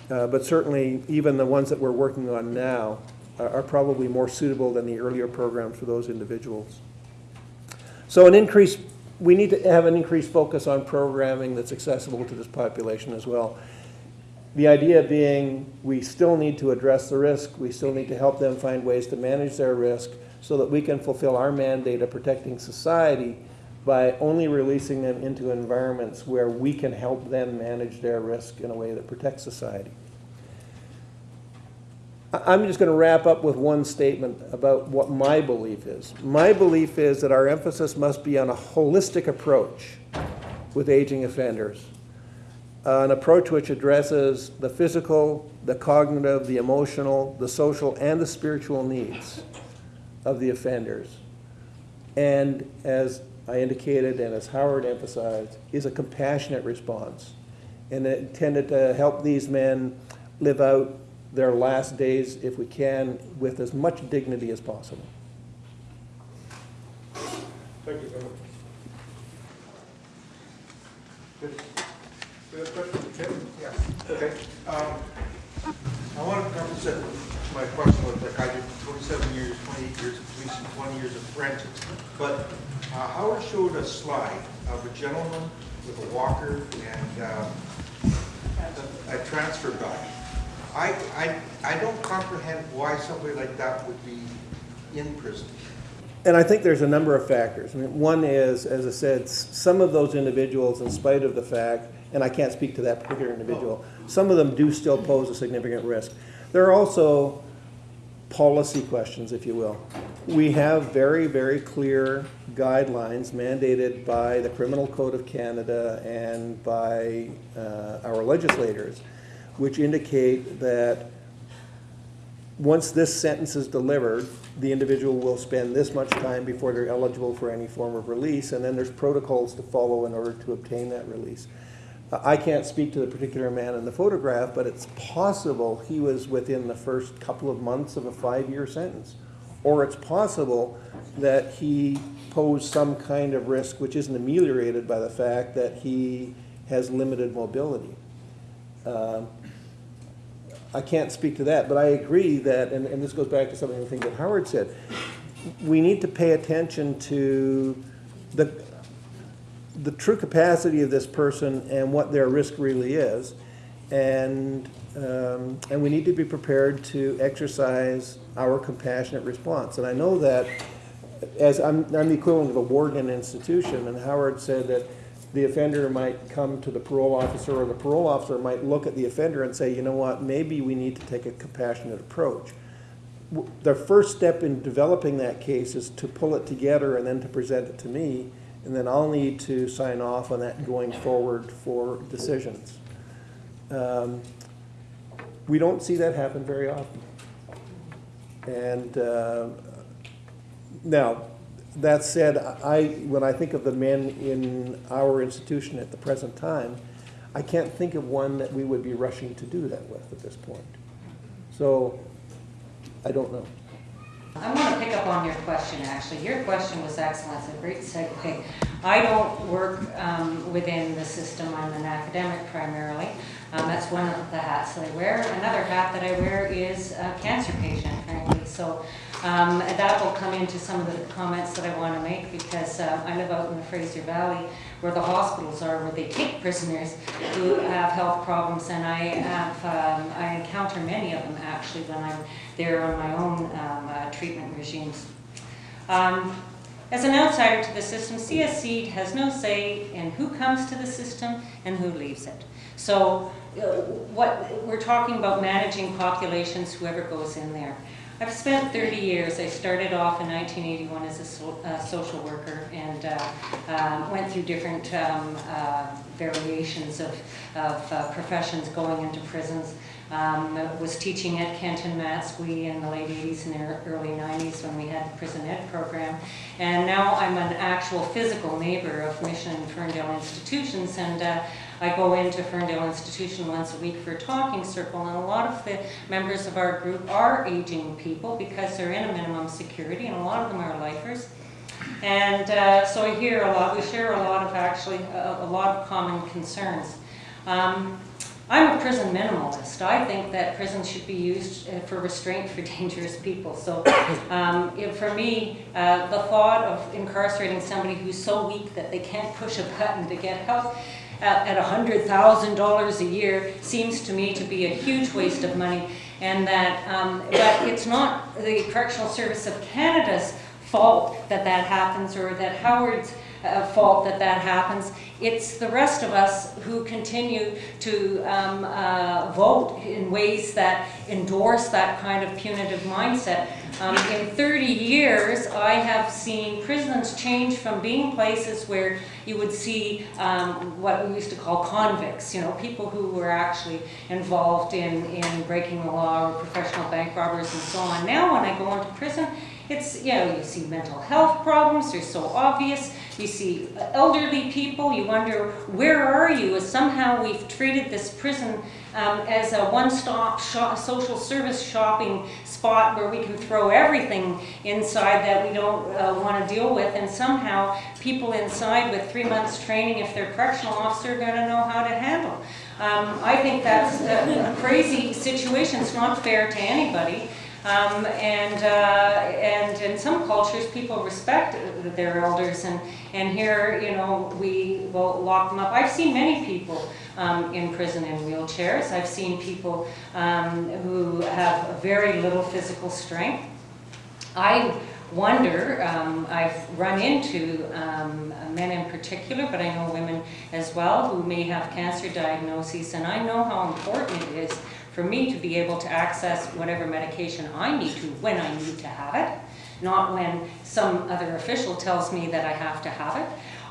But certainly, even the ones that we're working on now are probably more suitable than the earlier programs for those individuals. So we need to have an increased focus on programming that's accessible to this population as well. The idea being we still need to address the risk, we still need to help them find ways to manage their risk so that we can fulfill our mandate of protecting society by only releasing them into environments where we can help them manage their risk in a way that protects society. I'm just going to wrap up with one statement about what my belief is. My belief is that our emphasis must be on a holistic approach with aging offenders. An approach which addresses the physical, the cognitive, the emotional, the social, and the spiritual needs of the offenders. And as I indicated, and as Howard emphasized, is a compassionate response, and intended to help these men live out their last days, if we can, with as much dignity as possible. Thank you, Philip. Good. We have a question for Tim? Yeah. Okay. I want to preface my question with, like, I did 27 years, 28 years of police, and 20 years of forensics. But Howard showed a slide of a gentleman with a walker and a transfer bag. I don't comprehend why somebody like that would be in prison. And I think there's a number of factors. I mean, one is, as I said, some of those individuals, in spite of the fact, and I can't speak to that particular individual, some of them do still pose a significant risk. There are also policy questions, if you will. We have very, very clear guidelines mandated by the Criminal Code of Canada and by our legislators, which indicate that once this sentence is delivered, the individual will spend this much time before they're eligible for any form of release, and then there's protocols to follow in order to obtain that release. I can't speak to the particular man in the photograph, but it's possible he was within the first couple of months of a 5-year sentence. Or it's possible that he posed some kind of risk which isn't ameliorated by the fact that he has limited mobility. I can't speak to that, but I agree that, and this goes back to something I think that Howard said, we need to pay attention to the true capacity of this person and what their risk really is, and we need to be prepared to exercise our compassionate response. And I know that, as I'm the equivalent of a ward in an institution, and Howard said that the offender might come to the parole officer, or the parole officer might look at the offender and say, you know what, maybe we need to take a compassionate approach. The first step in developing that case is to pull it together and then to present it to me, and then I'll need to sign off on that going forward for decisions. We don't see that happen very often. And now, that said, when I think of the men in our institution at the present time, I can't think of one that we would be rushing to do that with at this point. So, I don't know. I want to pick up on your question, actually. Your question was excellent. It's a great segue. I don't work within the system. I'm an academic primarily. That's one of the hats that I wear. Another hat that I wear is a cancer patient, frankly. So that will come into some of the comments that I want to make, because I live out in the Fraser Valley where the hospitals are, where they take prisoners who have health problems, and I encounter many of them actually when I'm there on my own treatment regimes. As an outsider to the system, CSC has no say in who comes to the system and who leaves it. So what we're talking about, managing populations, whoever goes in there. I've spent 30 years. I started off in 1981 as a social worker, and went through different variations of professions going into prisons. Was teaching at Kent and Matsqui in the late 80s and early 90s when we had the prison ed program. And now I'm an actual physical neighbor of Mission and Ferndale institutions, and I go into Ferndale Institution once a week for a talking circle, and a lot of the members of our group are aging people because they're in a minimum security, and a lot of them are lifers. And so I hear a lot, we share a lot of a lot of common concerns. I'm a prison minimalist. I think that prisons should be used for restraint for dangerous people. So for me, the thought of incarcerating somebody who's so weak that they can't push a button to get help at $100,000 a year seems to me to be a huge waste of money, and that but it's not the Correctional Service of Canada's fault that that happens, or that Howard's fault that that happens. It's the rest of us who continue to vote in ways that endorse that kind of punitive mindset. In 30 years, I have seen prisons change from being places where you would see what we used to call convicts, you know, people who were actually involved in breaking the law, or professional bank robbers and so on. Now when I go into prison, it's, you know, you see mental health problems, they're so obvious. You see elderly people, you wonder, where are you? As somehow we've treated this prison as a one-stop social service shopping spot where we can throw everything inside that we don't want to deal with, and somehow people inside with 3 months training, if they're a correctional officer, are going to know how to handle. I think that's a crazy situation. It's not fair to anybody. And in some cultures, people respect their elders, and here, you know, we will lock them up. I've seen many people in prison in wheelchairs. I've seen people who have very little physical strength. I wonder, I've run into men in particular, but I know women as well, who may have cancer diagnoses, and I know how important it is for me to be able to access whatever medication I need to when I need to have it, not when some other official tells me that I have to have it.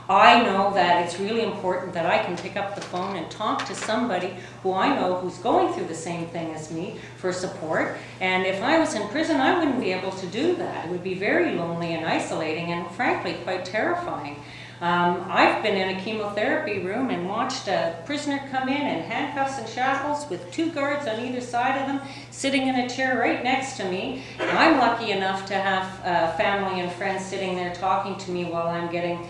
I know that it's really important that I can pick up the phone and talk to somebody who I know who's going through the same thing as me for support. And if I was in prison, I wouldn't be able to do that. It would be very lonely and isolating, and frankly quite terrifying. I've been in a chemotherapy room and watched a prisoner come in handcuffs and shackles with 2 guards on either side of them, sitting in a chair right next to me. I'm lucky enough to have family and friends sitting there talking to me while I'm getting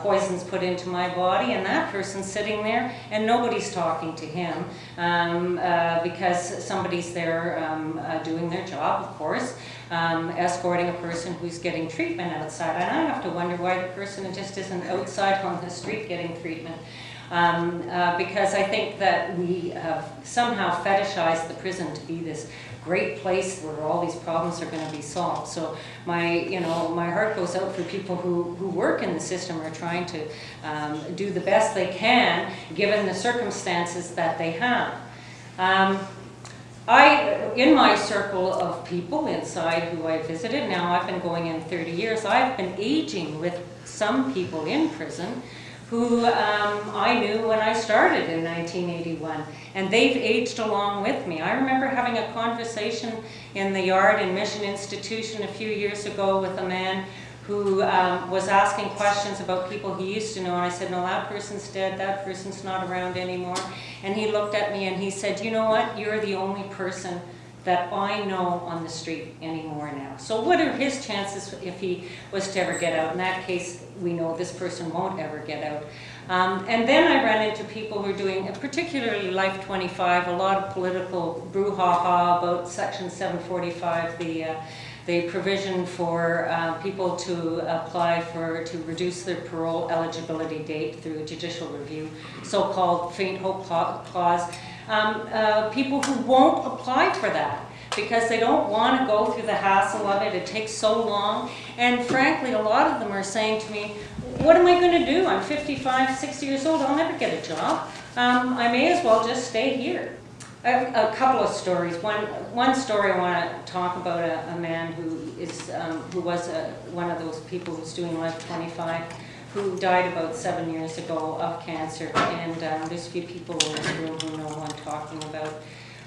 poisons put into my body, and that person's sitting there and nobody's talking to him because somebody's there doing their job, of course. Escorting a person who's getting treatment outside. And I have to wonder why the person just isn't outside on the street getting treatment. Because I think that we have somehow fetishized the prison to be this great place where all these problems are going to be solved. So my heart goes out for people who work in the system, or are trying to do the best they can given the circumstances that they have. In my circle of people inside who I visited, now I've been going in 30 years, I've been aging with some people in prison who I knew when I started in 1981, and they've aged along with me. I remember having a conversation in the yard in Mission Institution a few years ago with a man who was asking questions about people he used to know, and I said, no, that person's dead, that person's not around anymore. And he looked at me and he said, you know what, you're the only person that I know on the street anymore now. So what are his chances if he was to ever get out? In that case, we know this person won't ever get out. And then I ran into people who are doing, particularly Life 25, a lot of political brouhaha about Section 745, the provision for people to apply to reduce their parole eligibility date through judicial review, so-called faint hope clause. People who won't apply for that because they don't want to go through the hassle of it. It takes so long. And frankly, a lot of them are saying to me, what am I going to do? I'm 55, 60 years old. I'll never get a job. I may as well just stay here. I have a couple of stories. One story I want to talk about a man who was one of those people who's doing Life 25, who died about 7 years ago of cancer. And there's a few people in this room who know who I'm talking about.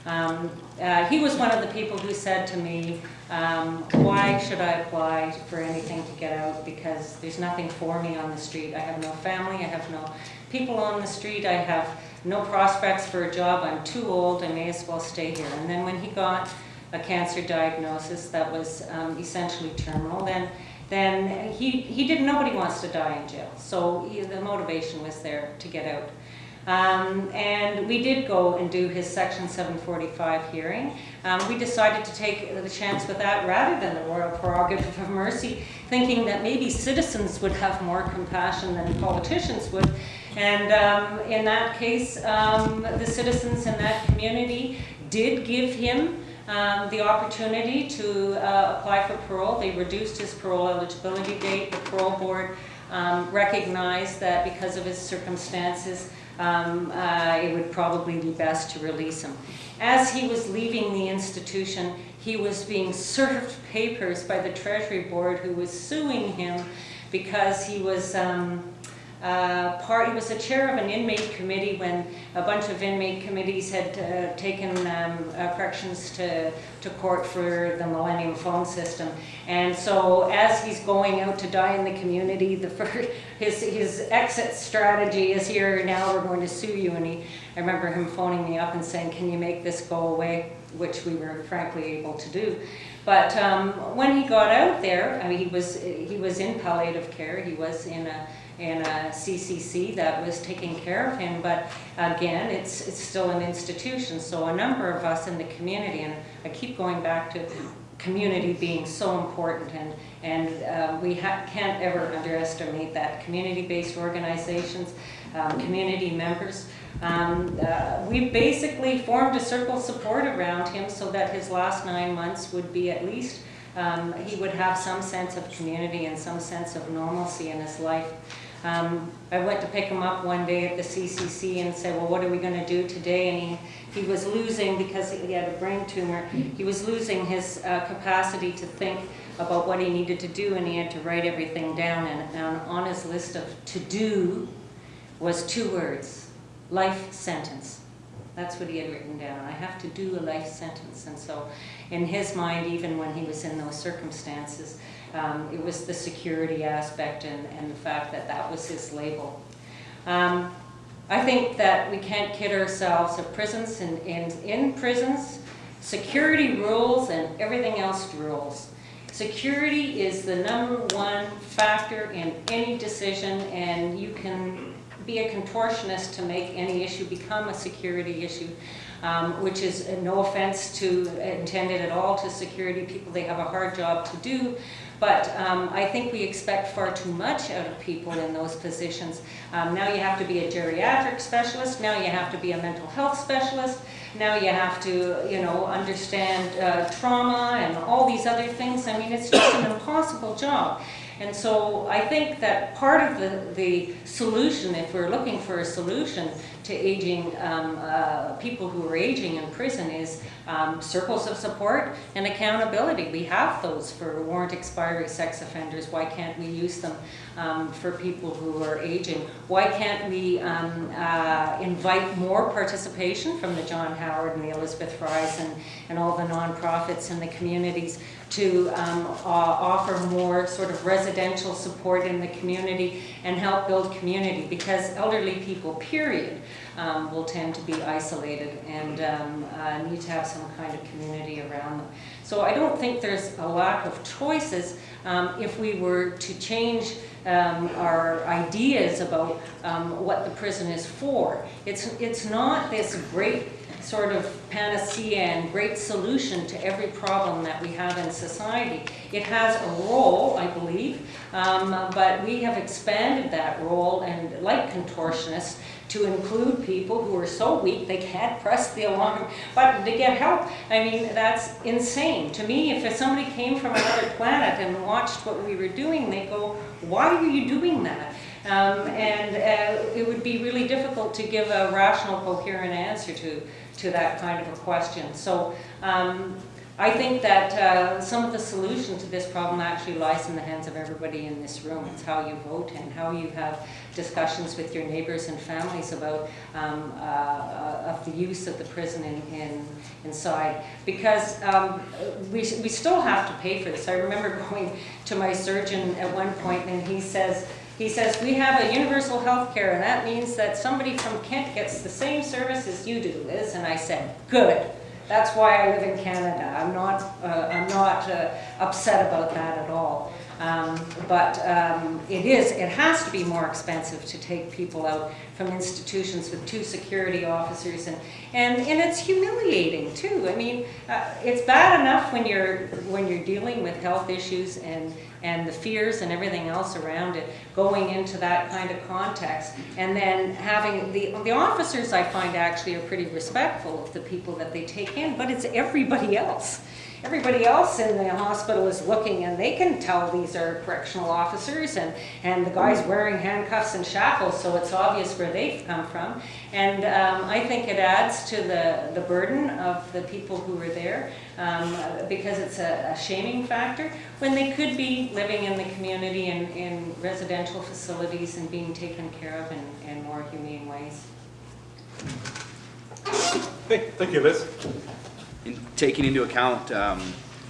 He was one of the people who said to me, why should I apply for anything to get out, because there's nothing for me on the street. I have no family, I have no people on the street, I have no prospects for a job, I'm too old, I may as well stay here. And then when he got a cancer diagnosis that was essentially terminal, then he didn't, nobody wants to die in jail. So the motivation was there to get out. And we did go and do his Section 745 hearing. We decided to take the chance with that rather than the royal prerogative of mercy, thinking that maybe citizens would have more compassion than politicians would. And in that case, the citizens in that community did give him the opportunity to apply for parole. They reduced his parole eligibility date. The parole board recognized that because of his circumstances, it would probably be best to release him. As he was leaving the institution, he was being served papers by the Treasury Board, who was suing him because he was he was the chair of an inmate committee when a bunch of inmate committees had taken corrections to court for the Millennium Phone system. And so as he's going out to die in the community, his exit strategy is, here, now we're going to sue you. And I remember him phoning me up and saying, can you make this go away? Which we were frankly able to do. But when he got out there, I mean, he was in palliative care. He was in a CCC that was taking care of him, but again, it's still an institution. So a number of us in the community, and I keep going back to community being so important, and we can't ever underestimate that. Community-based organizations, community members. We basically formed a circle of support around him so that his last 9 months would be at least, he would have some sense of community and some sense of normalcy in his life. I went to pick him up one day at the CCC and said, well, what are we going to do today? And he was losing, because he had a brain tumor, he was losing his capacity to think about what he needed to do, and he had to write everything down. And on his list of to-do was 2 words: life sentence. That's what he had written down. I have to do a life sentence. And so in his mind, even when he was in those circumstances, it was the security aspect and the fact that that was his label. I think that we can't kid ourselves of prisons. In prisons, security rules and everything else rules. Security is the #1 factor in any decision, and you can be a contortionist to make any issue become a security issue, which is no offense intended at all to security people. They have a hard job to do, but I think we expect far too much out of people in those positions. Now you have to be a geriatric specialist, now you have to be a mental health specialist, now you have to, understand trauma and all these other things. I mean, it's just an impossible job. And so I think that part of the solution, if we're looking for a solution to aging, people who are aging in prison, is circles of support and accountability. We have those for warrant expiry sex offenders. Why can't we use them for people who are aging? Why can't we invite more participation from the John Howard and the Elizabeth Fry's and all the nonprofits in the communities to offer more sort of residential support in the community and help build community? Because elderly people, period, will tend to be isolated and need to have some kind of community around them. So I don't think there's a lack of choices if we were to change our ideas about what the prison is for. It's not this great sort of panacea and great solution to every problem that we have in society. It has a role, I believe, but we have expanded that role, and like contortionists, to include people who are so weak they can't press the alarm button to get help. I mean, that's insane. To me, if somebody came from another planet and watched what we were doing, they'd go, why are you doing that? It would be really difficult to give a rational, coherent answer to that kind of a question. So I think that some of the solution to this problem actually lies in the hands of everybody in this room. It's how you vote and how you have discussions with your neighbors and families about of the use of the prison inside. Because we still have to pay for this. I remember going to my surgeon at one point and he says, we have a universal health care, and that means that somebody from Kent gets the same service as you do, Liz. And I said, good. That's why I live in Canada. I'm not upset about that at all. It has to be more expensive to take people out from institutions with 2 security officers, and it's humiliating too. I mean, it's bad enough when you're dealing with health issues and the fears and everything else around it, going into that kind of context, and then having the officers, I find, actually are pretty respectful of the people that they take in, but it's everybody else. Everybody else in the hospital is looking, and they can tell these are correctional officers, and the guy's wearing handcuffs and shackles, so it's obvious where they've come from. And I think it adds to the burden of the people who are there, because it's a shaming factor, when they could be living in the community in residential facilities and being taken care of in more humane ways. Hey, thank you, Liz. In taking into account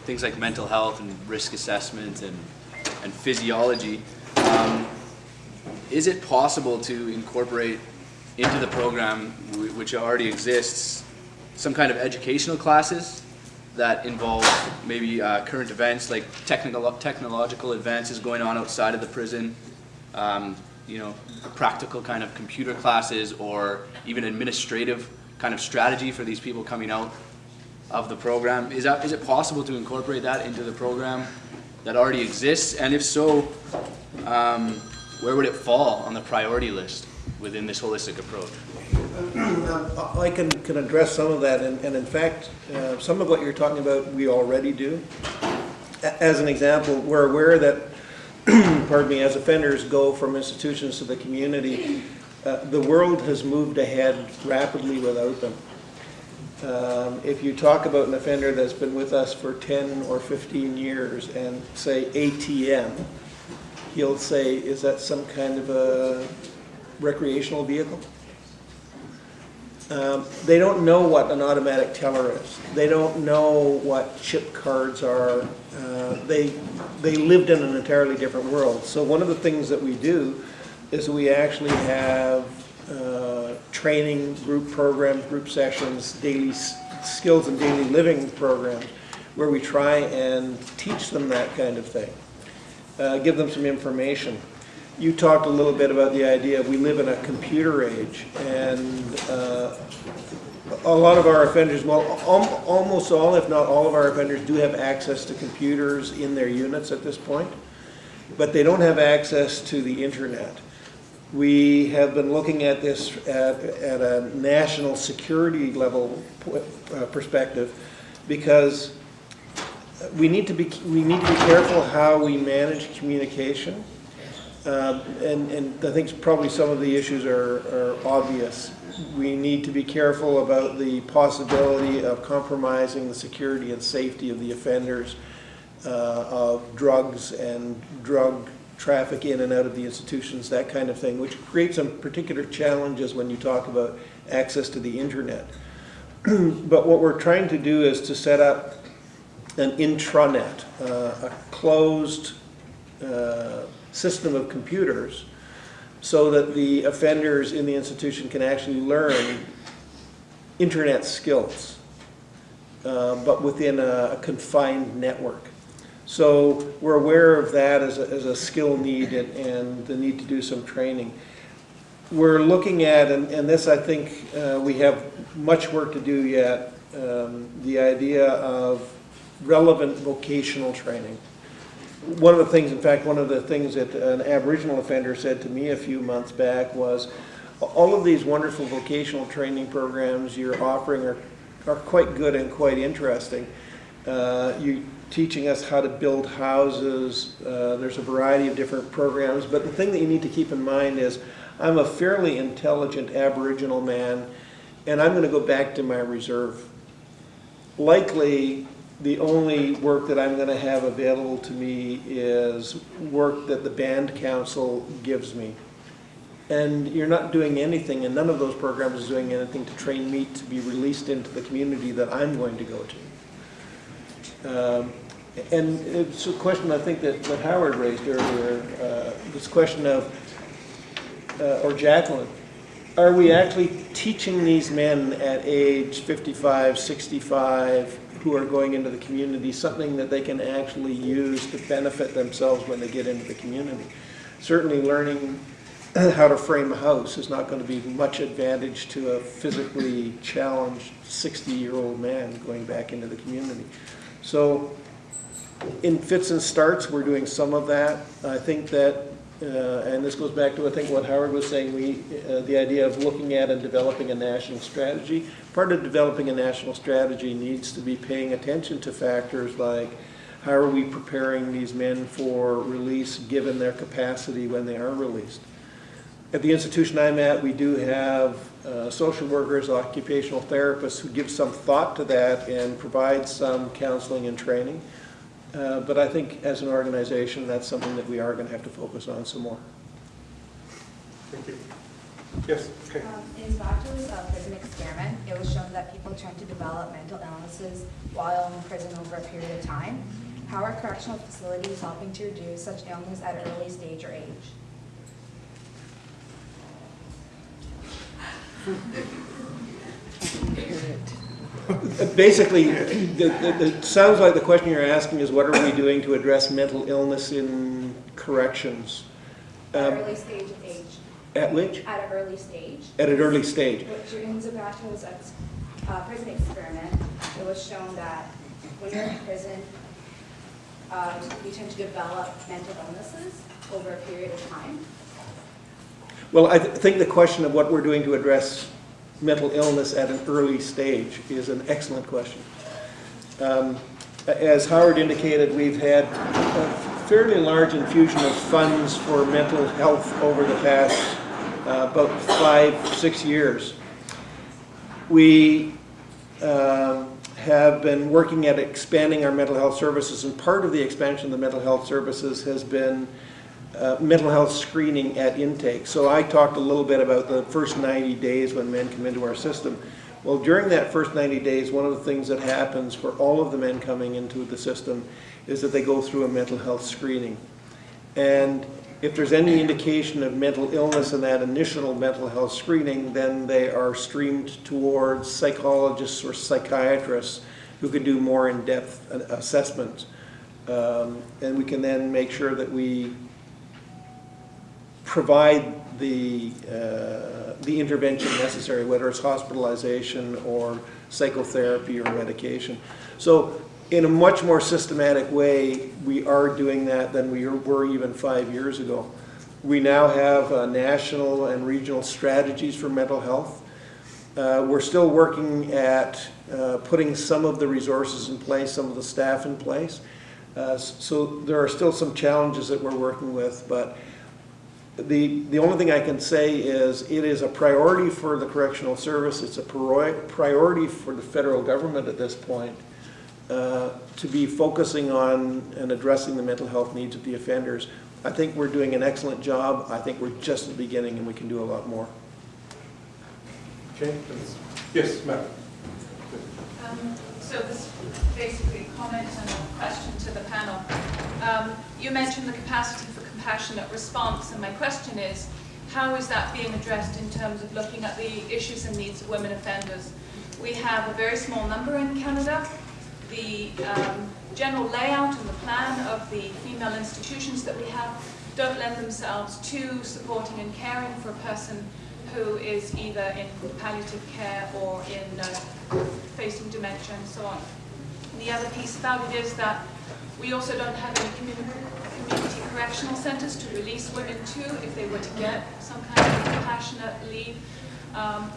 things like mental health and risk assessment and physiology, is it possible to incorporate into the program, which already exists, some kind of educational classes that involve maybe current events like technological advances going on outside of the prison, you know, practical kind of computer classes, or even administrative kind of strategy for these people coming out of the program? Is it possible to incorporate that into the program that already exists? And if so, where would it fall on the priority list within this holistic approach? I can address some of that, and in fact, some of what you're talking about we already do. As an example, we're aware that, pardon me, as offenders go from institutions to the community, the world has moved ahead rapidly without them. If you talk about an offender that's been with us for 10 or 15 years and say ATM, he'll say, is that some kind of a recreational vehicle? They don't know what an automatic teller is. They don't know what chip cards are. They lived in an entirely different world. So one of the things that we do is we actually have training, group programs, group sessions, daily skills and daily living programs where we try and teach them that kind of thing, give them some information. You talked a little bit about the idea we live in a computer age, and a lot of our offenders, well, almost all, if not all of our offenders do have access to computers in their units at this point, but they don't have access to the internet. We have been looking at this at a national security level perspective, because we need to be careful how we manage communication, and I think probably some of the issues are obvious. We need to be careful about the possibility of compromising the security and safety of the offenders, of drugs and drug traffic in and out of the institutions, that kind of thing, which creates some particular challenges when you talk about access to the internet. But what we're trying to do is to set up an intranet, a closed system of computers, so that the offenders in the institution can actually learn internet skills, but within a confined network. So we're aware of that as a skill need and the need to do some training. We're looking at, and this I think we have much work to do yet, the idea of relevant vocational training. One of the things, in fact, one of the things that an Aboriginal offender said to me a few months back was, all of these wonderful vocational training programs you're offering are quite good and quite interesting. You're teaching us how to build houses. There's a variety of different programs, but the thing that you need to keep in mind is I'm a fairly intelligent Aboriginal man, and I'm going to go back to my reserve. Likely the only work that I'm going to have available to me is work that the band council gives me. And you're not doing anything, and none of those programs is doing anything to train me to be released into the community that I'm going to go to. And it's a question I think that Howard raised earlier, this question of, or Jacqueline, are we actually teaching these men at age 55, 65, who are going into the community, something that they can actually use to benefit themselves when they get into the community? Certainly learning how to frame a house is not going to be much advantage to a physically challenged 60-year-old man going back into the community. So in fits and starts, we're doing some of that. I think that, and this goes back to I think what Howard was saying, the idea of looking at and developing a national strategy. Part of developing a national strategy needs to be paying attention to factors like how are we preparing these men for release given their capacity when they are released. At the institution I'm at, we do have social workers, occupational therapists who give some thought to that and provide some counseling and training. But I think as an organization, that's something that we are going to have to focus on some more. Thank you. Yes, okay. In Zapato's prison experiment, it was shown that people tend to develop mental illnesses while in prison over a period of time. How are correctional facilities helping to reduce such illness at an early stage or age? Basically, it sounds like the question you're asking is what are we doing to address mental illness in corrections? At an early stage of age. At which? At an early stage. At an early stage. Which in Zapato's prison experiment, it was shown that when you're in prison, you tend to develop mental illnesses over a period of time. Well, I think the question of what we're doing to address mental illness at an early stage is an excellent question. As Howard indicated, we've had a fairly large infusion of funds for mental health over the past about 5-6 years. We have been working at expanding our mental health services, and part of the expansion of the mental health services has been mental health screening at intake. So I talked a little bit about the first 90 days when men come into our system. Well, during that first 90 days, one of the things that happens for all of the men coming into the system is that they go through a mental health screening. And if there's any indication of mental illness in that initial mental health screening, then they are streamed towards psychologists or psychiatrists who can do more in-depth assessments. And we can then make sure that we provide the intervention necessary, whether it's hospitalization or psychotherapy or medication. So in a much more systematic way, we are doing that than we were even 5 years ago. We now have national and regional strategies for mental health. We're still working at putting some of the resources in place, some of the staff in place. So there are still some challenges that we're working with, but the only thing I can say is it is a priority for the Correctional Service. It's a priority for the federal government at this point to be focusing on and addressing the mental health needs of the offenders. I think we're doing an excellent job. I think we're just at the beginning and we can do a lot more. Okay. Yes, ma'am. So this is basically a comment and a question to the panel. You mentioned the capacity for compassionate response, and my question is, how is that being addressed in terms of looking at the issues and needs of women offenders? We have a very small number in Canada. The general layout and the plan of the female institutions that we have don't lend themselves to supporting and caring for a person who is either in palliative care or in facing dementia and so on. And the other piece about it is that we also don't have any community correctional centres to release women to if they were to get some kind of compassionate leave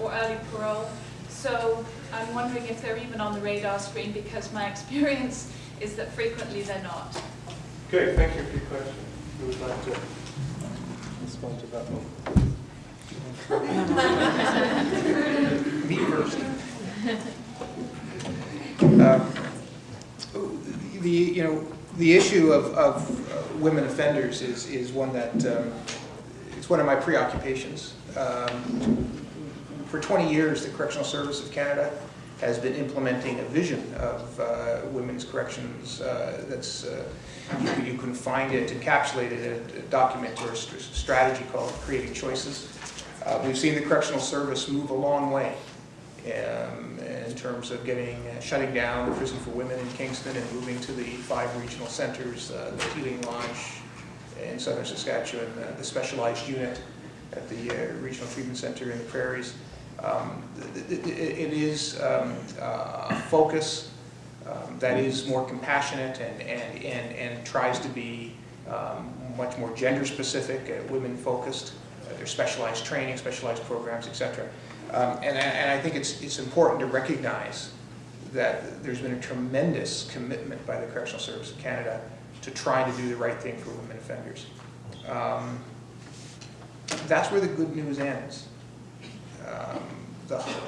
or early parole. So I'm wondering if they're even on the radar screen, because my experience is that frequently they're not. Okay, thank you for your question. Who would like to respond to that one? Me first. you know, the issue of women offenders is one that it's one of my preoccupations. For 20 years, the Correctional Service of Canada has been implementing a vision of women's corrections that's, you can find it encapsulated in a document or a strategy called Creating Choices. We've seen the Correctional Service move a long way in terms of shutting down the prison for women in Kingston and moving to the 5 regional centers, the Healing Lodge in southern Saskatchewan, the specialized unit at the Regional Treatment Center in the Prairies. It is a focus that is more compassionate and tries to be much more gender specific, women focused. There's specialized training, specialized programs, etc. And I think it's important to recognize that there's been a tremendous commitment by the Correctional Service of Canada to try to do the right thing for women offenders. That's where the good news ends.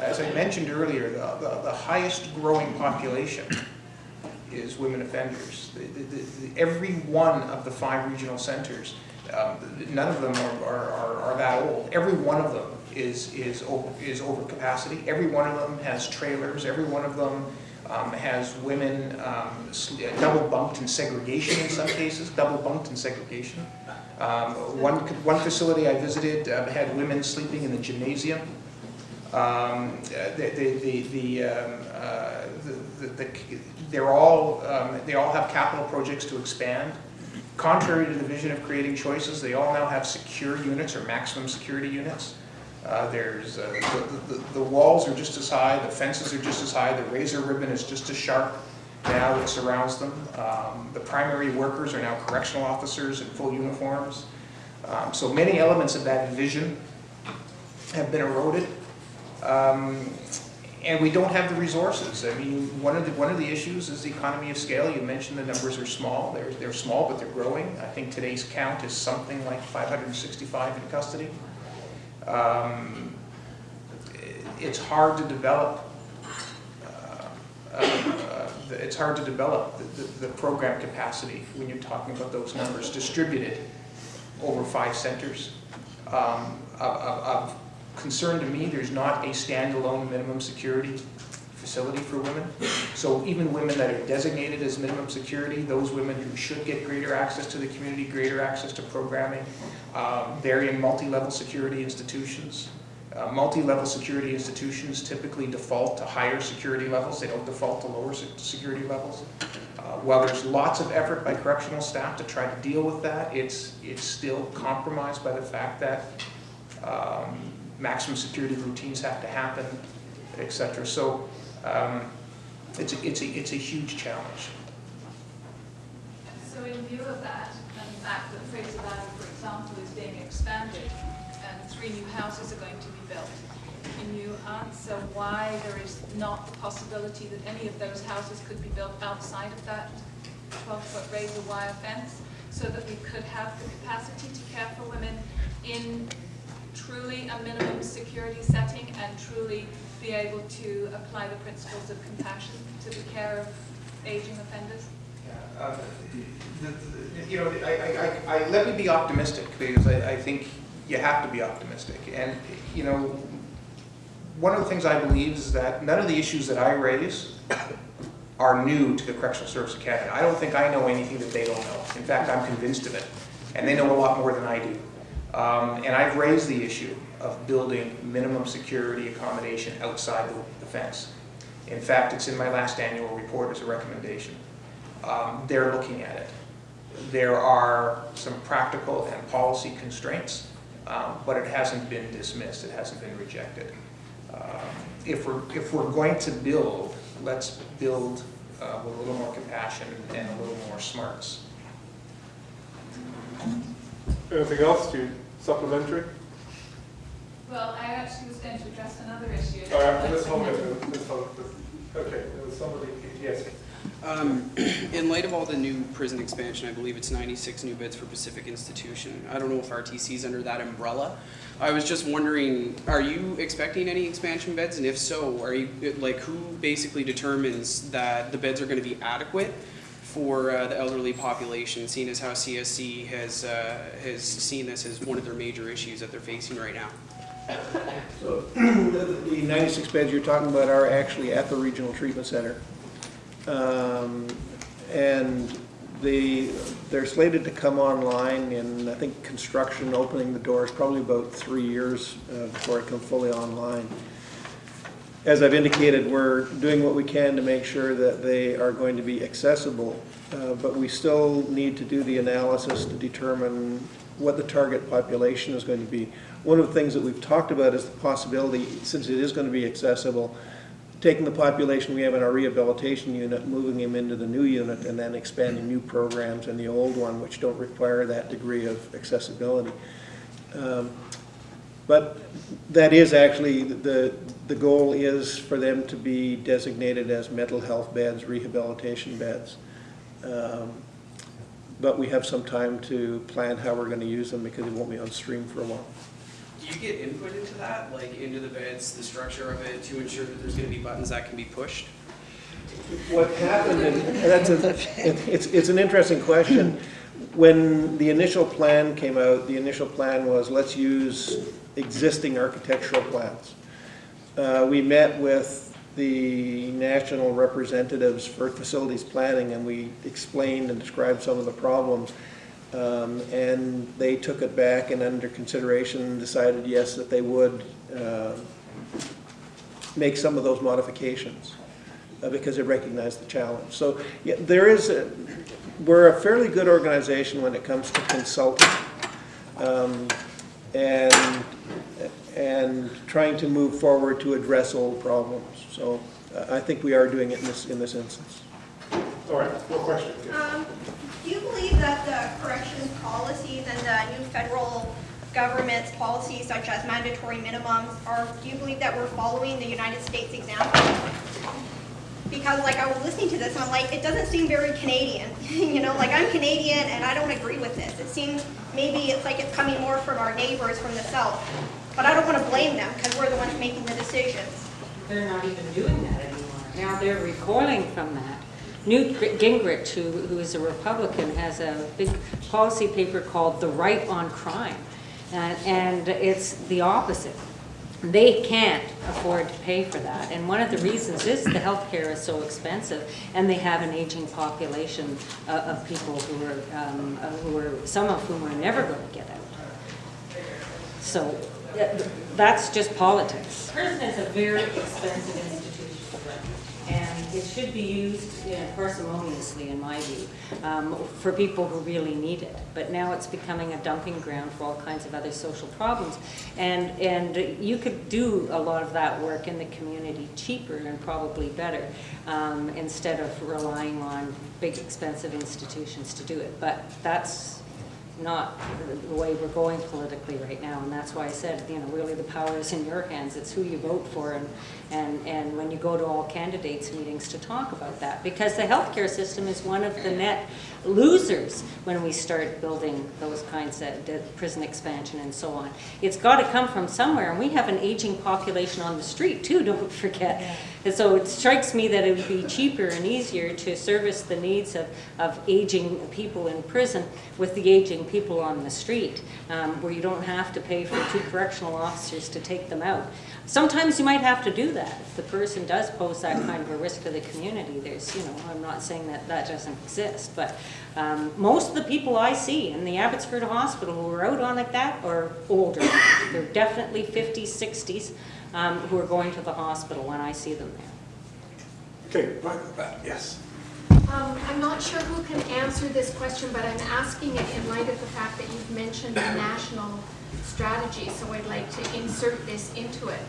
As I mentioned earlier, the highest growing population is women offenders. Every one of the 5 regional centers, none of them are that old. Every one of them is over capacity. Every one of them has trailers. Every one of them has women double bunked in segregation in some cases, double bunked in segregation. One facility I visited had women sleeping in the gymnasium. They all have capital projects to expand. Contrary to the vision of Creating Choices, they all now have secure units or maximum security units. The walls are just as high, the fences are just as high, the razor ribbon is just as sharp now that surrounds them. The primary workers are now correctional officers in full uniforms. So many elements of that vision have been eroded. And we don't have the resources. I mean, one of the issues is the economy of scale. You mentioned the numbers are small. They're small, but they're growing. I think today's count is something like 565 in custody. It's hard to develop. It's hard to develop the program capacity when you're talking about those numbers distributed over 5 centers. Of concern to me, there's not a standalone minimum security facility for women. So even women that are designated as minimum security, those women who should get greater access to the community, greater access to programming, they're in multi-level security institutions. Multi-level security institutions typically default to higher security levels. They don't default to lower security levels. While there's lots of effort by correctional staff to try to deal with that, it's still compromised by the fact that maximum security routines have to happen, etc. So it's a huge challenge. So in view of that, and the fact that Fraser Valley, for example, is being expanded and 3 new houses are going to be built, can you answer why there is not the possibility that any of those houses could be built outside of that 12-foot razor wire fence, so that we could have the capacity to care for women in truly a minimum security setting and truly be able to apply the principles of compassion to the care of aging offenders? Let me be optimistic, because I think you have to be optimistic. And one of the things I believe is that none of the issues that I raise are new to the Correctional Service of Canada. I don't think I know anything that they don't know. In fact, I'm convinced of it. And they know a lot more than I do. And I've raised the issue of building minimum security accommodation outside the fence. In fact, it's in my last annual report as a recommendation. They're looking at it. There are some practical and policy constraints, but it hasn't been dismissed. It hasn't been rejected. If we're going to build, let's build with a little more compassion and a little more smarts. Anything else? Supplementary? Well, I actually was going to address another issue. All right, let's hold it. Okay, there was somebody, yes. In light of all the new prison expansion, I believe it's 96 new beds for Pacific Institution. I don't know if RTC is under that umbrella. I was just wondering, are you expecting any expansion beds? And if so, are you, like, who basically determines that the beds are going to be adequate for the elderly population, seeing as how CSC has seen this as one of their major issues that they're facing right now? So the 96 beds you're talking about are actually at the Regional Treatment Center. And they're slated to come online in, I think, construction, opening the doors, probably about 3 years before it comes fully online. As I've indicated, we're doing what we can to make sure that they are going to be accessible, but we still need to do the analysis to determine what the target population is going to be. One of the things that we've talked about is the possibility, since it is going to be accessible, taking the population we have in our rehabilitation unit, moving them into the new unit, and then expanding new programs in the old one, which don't require that degree of accessibility. But that is actually, the goal is for them to be designated as mental health beds, rehabilitation beds. But we have some time to plan how we're going to use them because it won't be on stream for a while. Do you get input into that, like into the beds, the structure of it, to ensure that there's going to be buttons that can be pushed? What happened, and it's an interesting question. When the initial plan came out, the initial plan was let's use existing architectural plans. We met with the national representatives for facilities planning, and we explained and described some of the problems. And they took it back and under consideration decided yes, that they would make some of those modifications because they recognized the challenge. So yeah, we're a fairly good organization when it comes to consulting and trying to move forward to address old problems. So I think we are doing it in this instance. All right, your question. Do you believe that the corrections policies and the new federal government's policies, such as mandatory minimums, do you believe that we're following the United States example? Because like I was listening to this and I'm like, it doesn't seem very Canadian. You know, like I'm Canadian and I don't agree with this. It seems maybe it's like it's coming more from our neighbors from the South. But I don't want to blame them because we're the ones making the decisions. They're not even doing that anymore. Now they're recoiling from that. Newt Gingrich, who is a Republican, has a big policy paper called The Right on Crime. And it's the opposite. They can't afford to pay for that. And one of the reasons is the health care is so expensive, and they have an aging population of people who are, some of whom are never going to get out. So that's just politics. Prison is a very expensive institution, and it should be used parsimoniously, in my view, for people who really need it. But now it's becoming a dumping ground for all kinds of other social problems. And you could do a lot of that work in the community cheaper and probably better, instead of relying on big expensive institutions to do it. But that's not the way we're going politically right now, and that's why I said, you know, really the power is in your hands. It's who you vote for, and when you go to all candidates meetings to talk about that, because the healthcare system is one of the net losers when we start building those kinds of prison expansion and so on. It's got to come from somewhere, and we have an aging population on the street too, don't forget. Yeah. And so it strikes me that it would be cheaper and easier to service the needs of aging people in prison with the aging people on the street, where you don't have to pay for 2 correctional officers to take them out. Sometimes you might have to do that if the person does pose that kind of a risk to the community. There's, you know, I'm not saying that that doesn't exist, but most of the people I see in the Abbotsford Hospital who are out on like that are older. They're definitely 50s, 60s, who are going to the hospital when I see them there. Okay, right with that, yes. I'm not sure who can answer this question, but I'm asking it in light of the fact that you've mentioned the national strategy, so I'd like to insert this into it.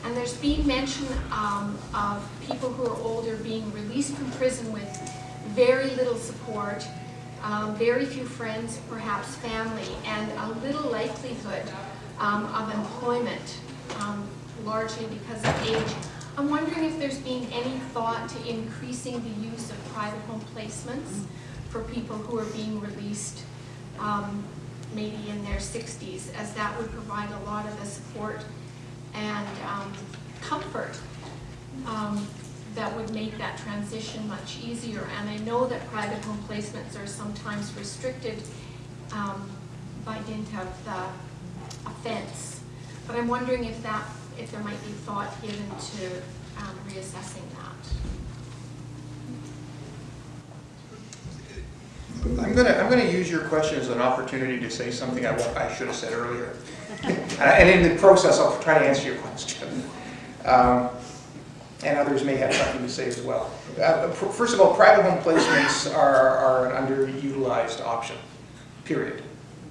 And there's been mention of people who are older being released from prison with very little support, very few friends, perhaps family, and a little likelihood of employment, largely because of age. I'm wondering if there's been any thought to increasing the use of private home placements for people who are being released maybe in their 60s, as that would provide a lot of the support and comfort that would make that transition much easier. And I know that private home placements are sometimes restricted by dint of the offense. But I'm wondering if there might be thought given to reassessing that. I'm gonna use your question as an opportunity to say something I should have said earlier. And in the process, I'll try to answer your question. And others may have something to say as well. First of all, private home placements are an underutilized option, period.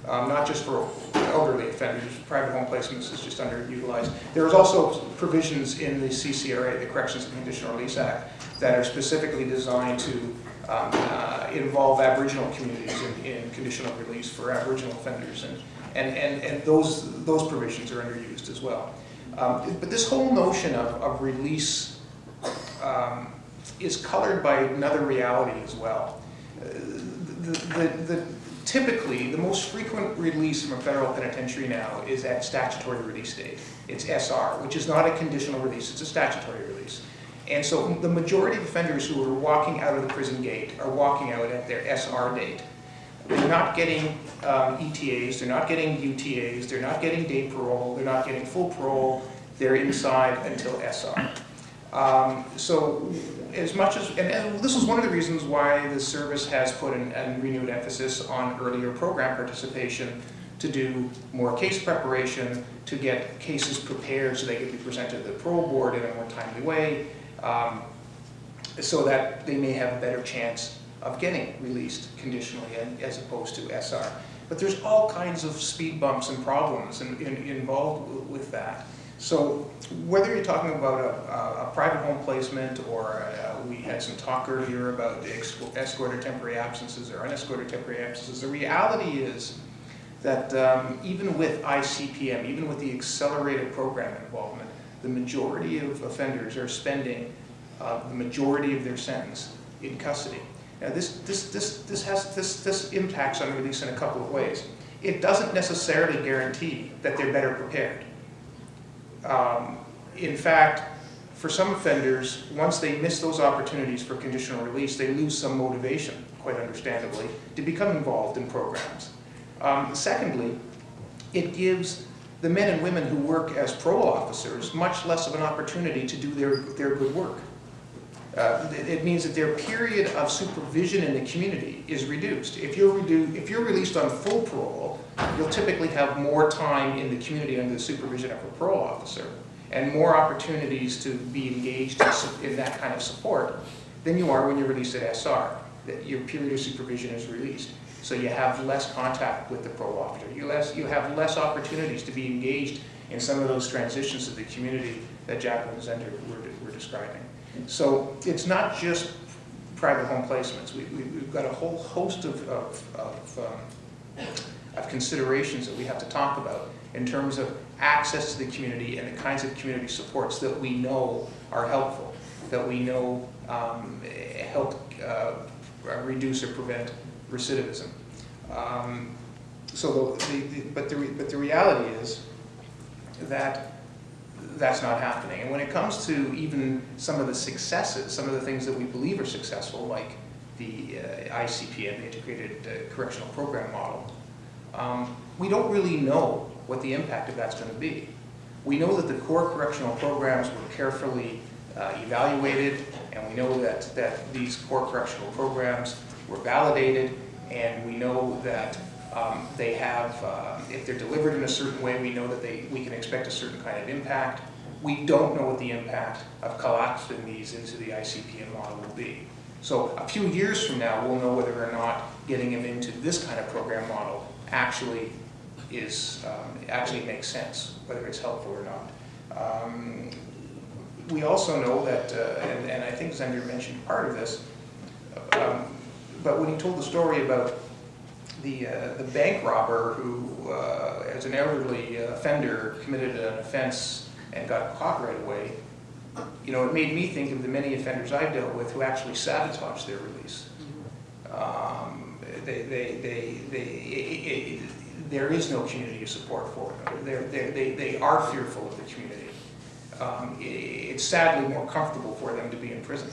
Not just for elderly offenders. Private home placements is just underutilized. There's also provisions in the CCRA, the Corrections and Conditional Release Act, that are specifically designed to involve Aboriginal communities in conditional release for Aboriginal offenders, and those provisions are underused as well. But this whole notion of release is colored by another reality as well. Typically, the most frequent release from a federal penitentiary now is at statutory release date. It's SR, which is not a conditional release, it's a statutory release. And so the majority of offenders who are walking out of the prison gate are walking out at their SR date. They're not getting ETAs, they're not getting UTAs, they're not getting day parole, they're not getting full parole, they're inside until SR. So as much as, and this is one of the reasons why the service has put a renewed emphasis on earlier program participation, to do more case preparation, to get cases prepared so they can be presented to the parole board in a more timely way, so that they may have a better chance of getting released conditionally as opposed to SR. But there's all kinds of speed bumps and problems involved with that. So whether you're talking about a private home placement, or we had some talk earlier about escorted temporary absences or unescorted temporary absences, the reality is that even with ICPM, even with the accelerated program involvement, the majority of offenders are spending the majority of their sentence in custody. Now this impacts on release in a couple of ways. It doesn't necessarily guarantee that they're better prepared. In fact, for some offenders, once they miss those opportunities for conditional release, they lose some motivation, quite understandably, to become involved in programs. Secondly, it gives the men and women who work as parole officers much less of an opportunity to do their good work. It means that their period of supervision in the community is reduced. If you're released on full parole, you'll typically have more time in the community under the supervision of a parole officer, and more opportunities to be engaged in that kind of support than you are when you're released at SR. That your period of supervision is released. So you have less contact with the parole officer. You have less opportunities to be engaged in some of those transitions to the community that Jacqueline and Zender were describing. So it's not just private home placements. We've got a whole host of considerations that we have to talk about in terms of access to the community and the kinds of community supports that we know are helpful, that we know help reduce or prevent recidivism. But the reality is that that's not happening. And when it comes to even some of the successes, some of the things that we believe are successful, like the ICPM, the Integrated Correctional Program Model, we don't really know what the impact of that's going to be. We know that the core correctional programs were carefully evaluated, and we know that these core correctional programs were validated, and we know that they have, if they're delivered in a certain way, we know that we can expect a certain kind of impact. We don't know what the impact of collapsing these into the ICPM model will be. So a few years from now, we'll know whether or not getting them into this kind of program model actually makes sense, whether it's helpful or not. We also know that, and I think Zender mentioned part of this, but when he told the story about the bank robber who, as an elderly offender, committed an offense and got caught right away, you know, it made me think of the many offenders I've dealt with who actually sabotaged their release. There is no community support for them. They are fearful of the community. it's sadly more comfortable for them to be in prison.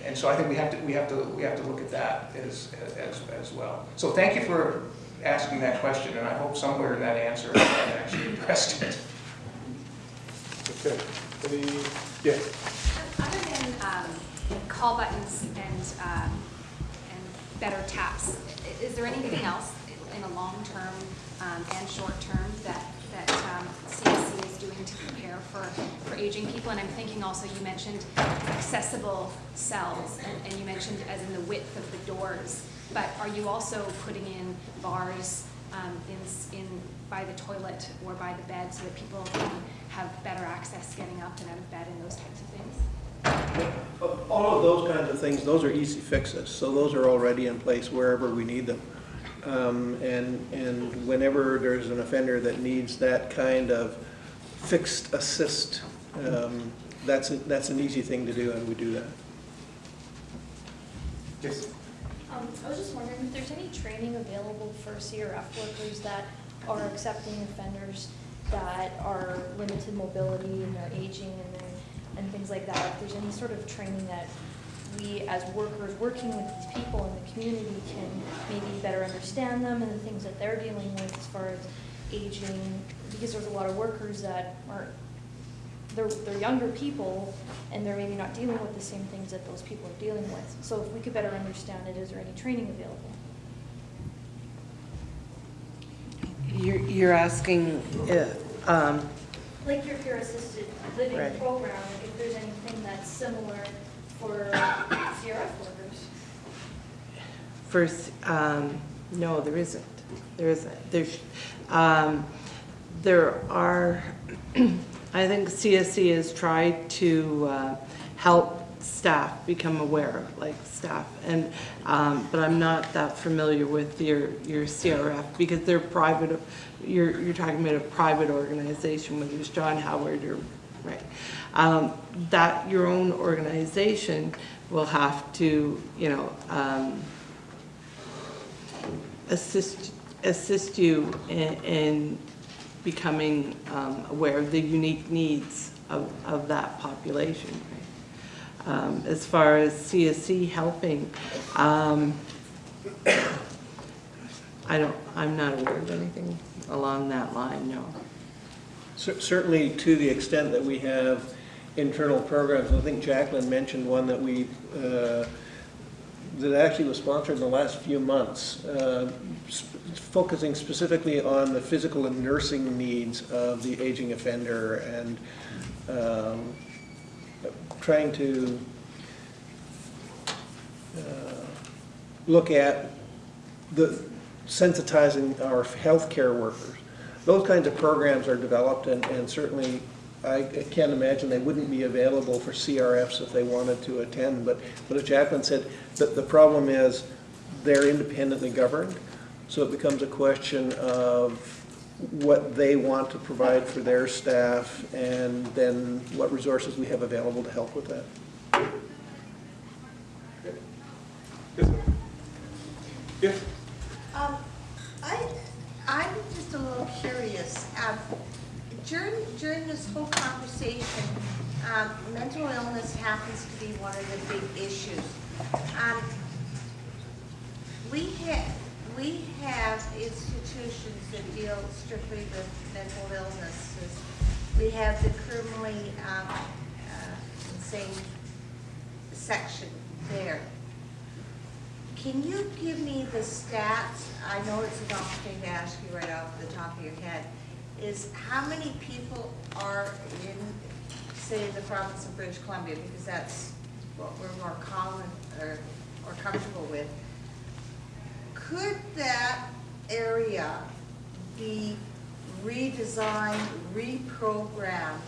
And so I think we have to look at that as well. So thank you for asking that question, and I hope somewhere in that answer I actually addressed it. Okay. Yes. Other than call buttons and better taps, is there anything else in a long term and short term that CSC is doing to prepare for aging people? And I'm thinking also, you mentioned accessible cells, and you mentioned as in the width of the doors, but are you also putting in bars in by the toilet or by the bed so that people can have better access getting up and out of bed and those types of things? All of those kinds of things, those are easy fixes. So those are already in place wherever we need them. And whenever there's an offender that needs that kind of fixed assist, that's an easy thing to do, and we do that. Yes. I was just wondering if there's any training available for CRF workers that are accepting offenders that are limited mobility and they're aging and things like that. If there's any sort of training that we as workers working with these people in the community can maybe better understand them and the things that they're dealing with as far as aging, because there's a lot of workers that are they're younger people and they're maybe not dealing with the same things that those people are dealing with. So if we could better understand it, is there any training available? You're asking if, like your assisted living right. program, if there's anything that's similar for CRF workers? First, no, there isn't. There isn't. There are, I think CSC has tried to help staff become aware of, like staff, and but I'm not that familiar with your CRF because they're private. You're talking about a private organization, whether it's John Howard or right. That your own organization will have to, assist you in becoming aware of the unique needs of that population. Right? As far as CSC helping, I'm not aware of anything along that line, no. Certainly to the extent that we have internal programs. I think Jacqueline mentioned one that we that actually was sponsored in the last few months, focusing specifically on the physical and nursing needs of the aging offender, and trying to look at the sensitizing our healthcare workers. Those kinds of programs are developed, and certainly I can't imagine they wouldn't be available for CRFs if they wanted to attend. But as Jacqueline said, the problem is they're independently governed, so it becomes a question of what they want to provide for their staff, and then what resources we have available to help with that. Yes. I'm just a little curious. During this whole conversation, mental illness happens to be one of the big issues. We have institutions that deal strictly with mental illnesses. We have the criminally insane section there. Can you give me the stats? I know it's an opportunity to ask you right off the top of your head. Is how many people are in, say, the province of British Columbia, because that's what we're more common or comfortable with. Could that area be redesigned, reprogrammed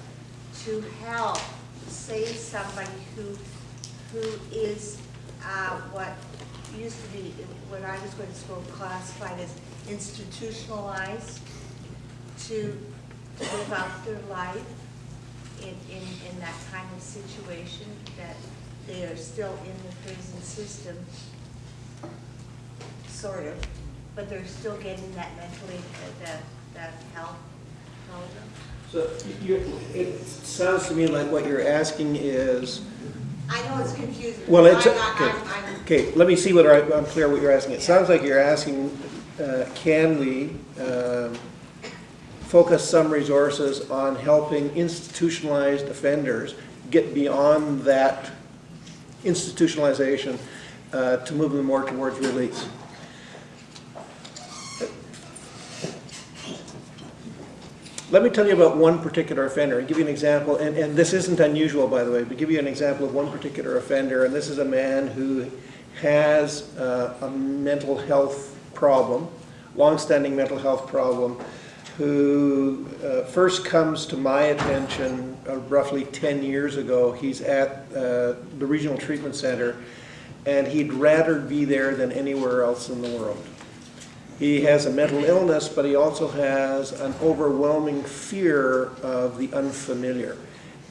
to help, say, somebody who is what used to be, when I was going to school, classified as institutionalized, to live out their life in that kind of situation, that they are still in the prison system, sort of, but they're still getting that mentally, that health program? So it sounds to me like what you're asking is, I know it's confusing. well, it's, I'm okay, let me see whether I'm clear what you're asking. It sounds like you're asking, can we focus some resources on helping institutionalized offenders get beyond that institutionalization to move them more towards release? Let me tell you about one particular offender and give you an example, and this isn't unusual, by the way, but give you an example of one particular offender, and this is a man who has a mental health problem, long-standing mental health problem, who first comes to my attention roughly 10 years ago. He's at the Regional Treatment Center, and he'd rather be there than anywhere else in the world. He has a mental illness, but he also has an overwhelming fear of the unfamiliar.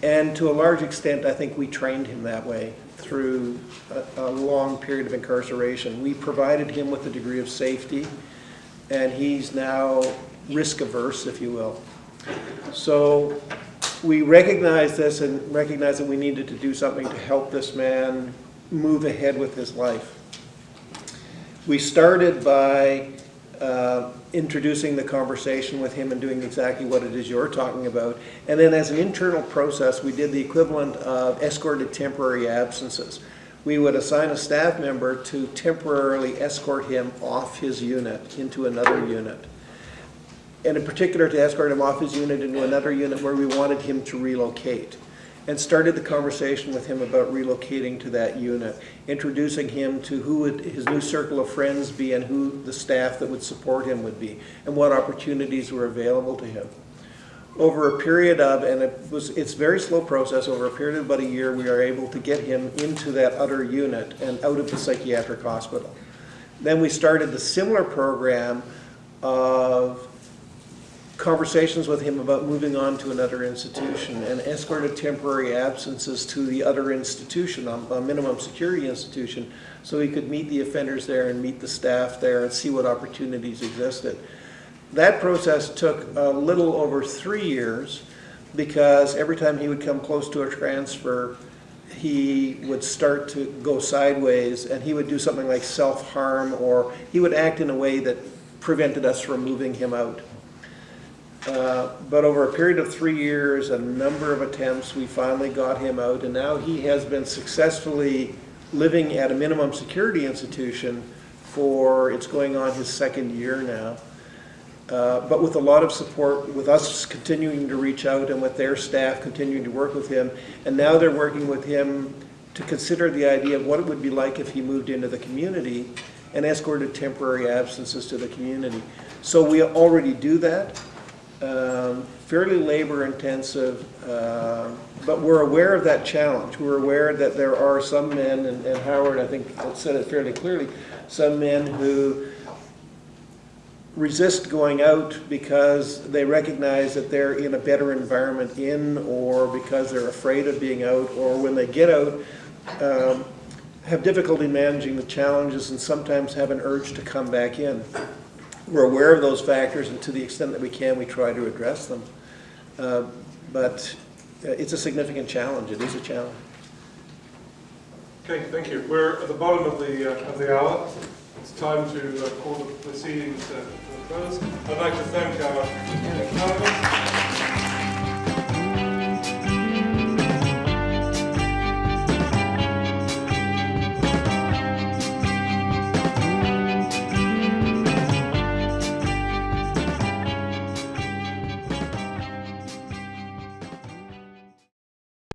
And to a large extent, I think we trained him that way through a long period of incarceration. We provided him with a degree of safety, and he's now risk averse, if you will. So we recognized this and recognized that we needed to do something to help this man move ahead with his life. We started by introducing the conversation with him and doing exactly what it is you're talking about. And then as an internal process, we did the equivalent of escorted temporary absences. We would assign a staff member to temporarily escort him off his unit into another unit. And in particular, to escort him off his unit into another unit where we wanted him to relocate. And started the conversation with him about relocating to that unit, introducing him to who would his new circle of friends be and who the staff that would support him would be, and what opportunities were available to him. Over a period of, and it's a very slow process, over a period of about a year, we are able to get him into that other unit and out of the psychiatric hospital. Then we started the similar program of conversations with him about moving on to another institution and escorted temporary absences to the other institution, a minimum security institution, so he could meet the offenders there and meet the staff there and see what opportunities existed. That process took a little over 3 years because every time he would come close to a transfer, he would start to go sideways and he would do something like self-harm, or he would act in a way that prevented us from moving him out. But over a period of 3 years, a number of attempts, we finally got him out, and now he has been successfully living at a minimum security institution for, it's going on his 2nd year now. But with a lot of support, with us continuing to reach out and with their staff continuing to work with him, and now they're working with him to consider the idea of what it would be like if he moved into the community and escorted temporary absences to the community. So we already do that. Fairly labor intensive, but we're aware of that challenge. We're aware that there are some men, and Howard, I think, said it fairly clearly, some men who resist going out because they recognize that they're in a better environment or because they're afraid of being out, or when they get out, have difficulty managing the challenges and sometimes have an urge to come back in. We're aware of those factors, and to the extent that we can, we try to address them. But it's a significant challenge. It is a challenge. Okay, thank you. We're at the bottom of the hour. It's time to call the proceedings to a close. I'd like to thank our panelists.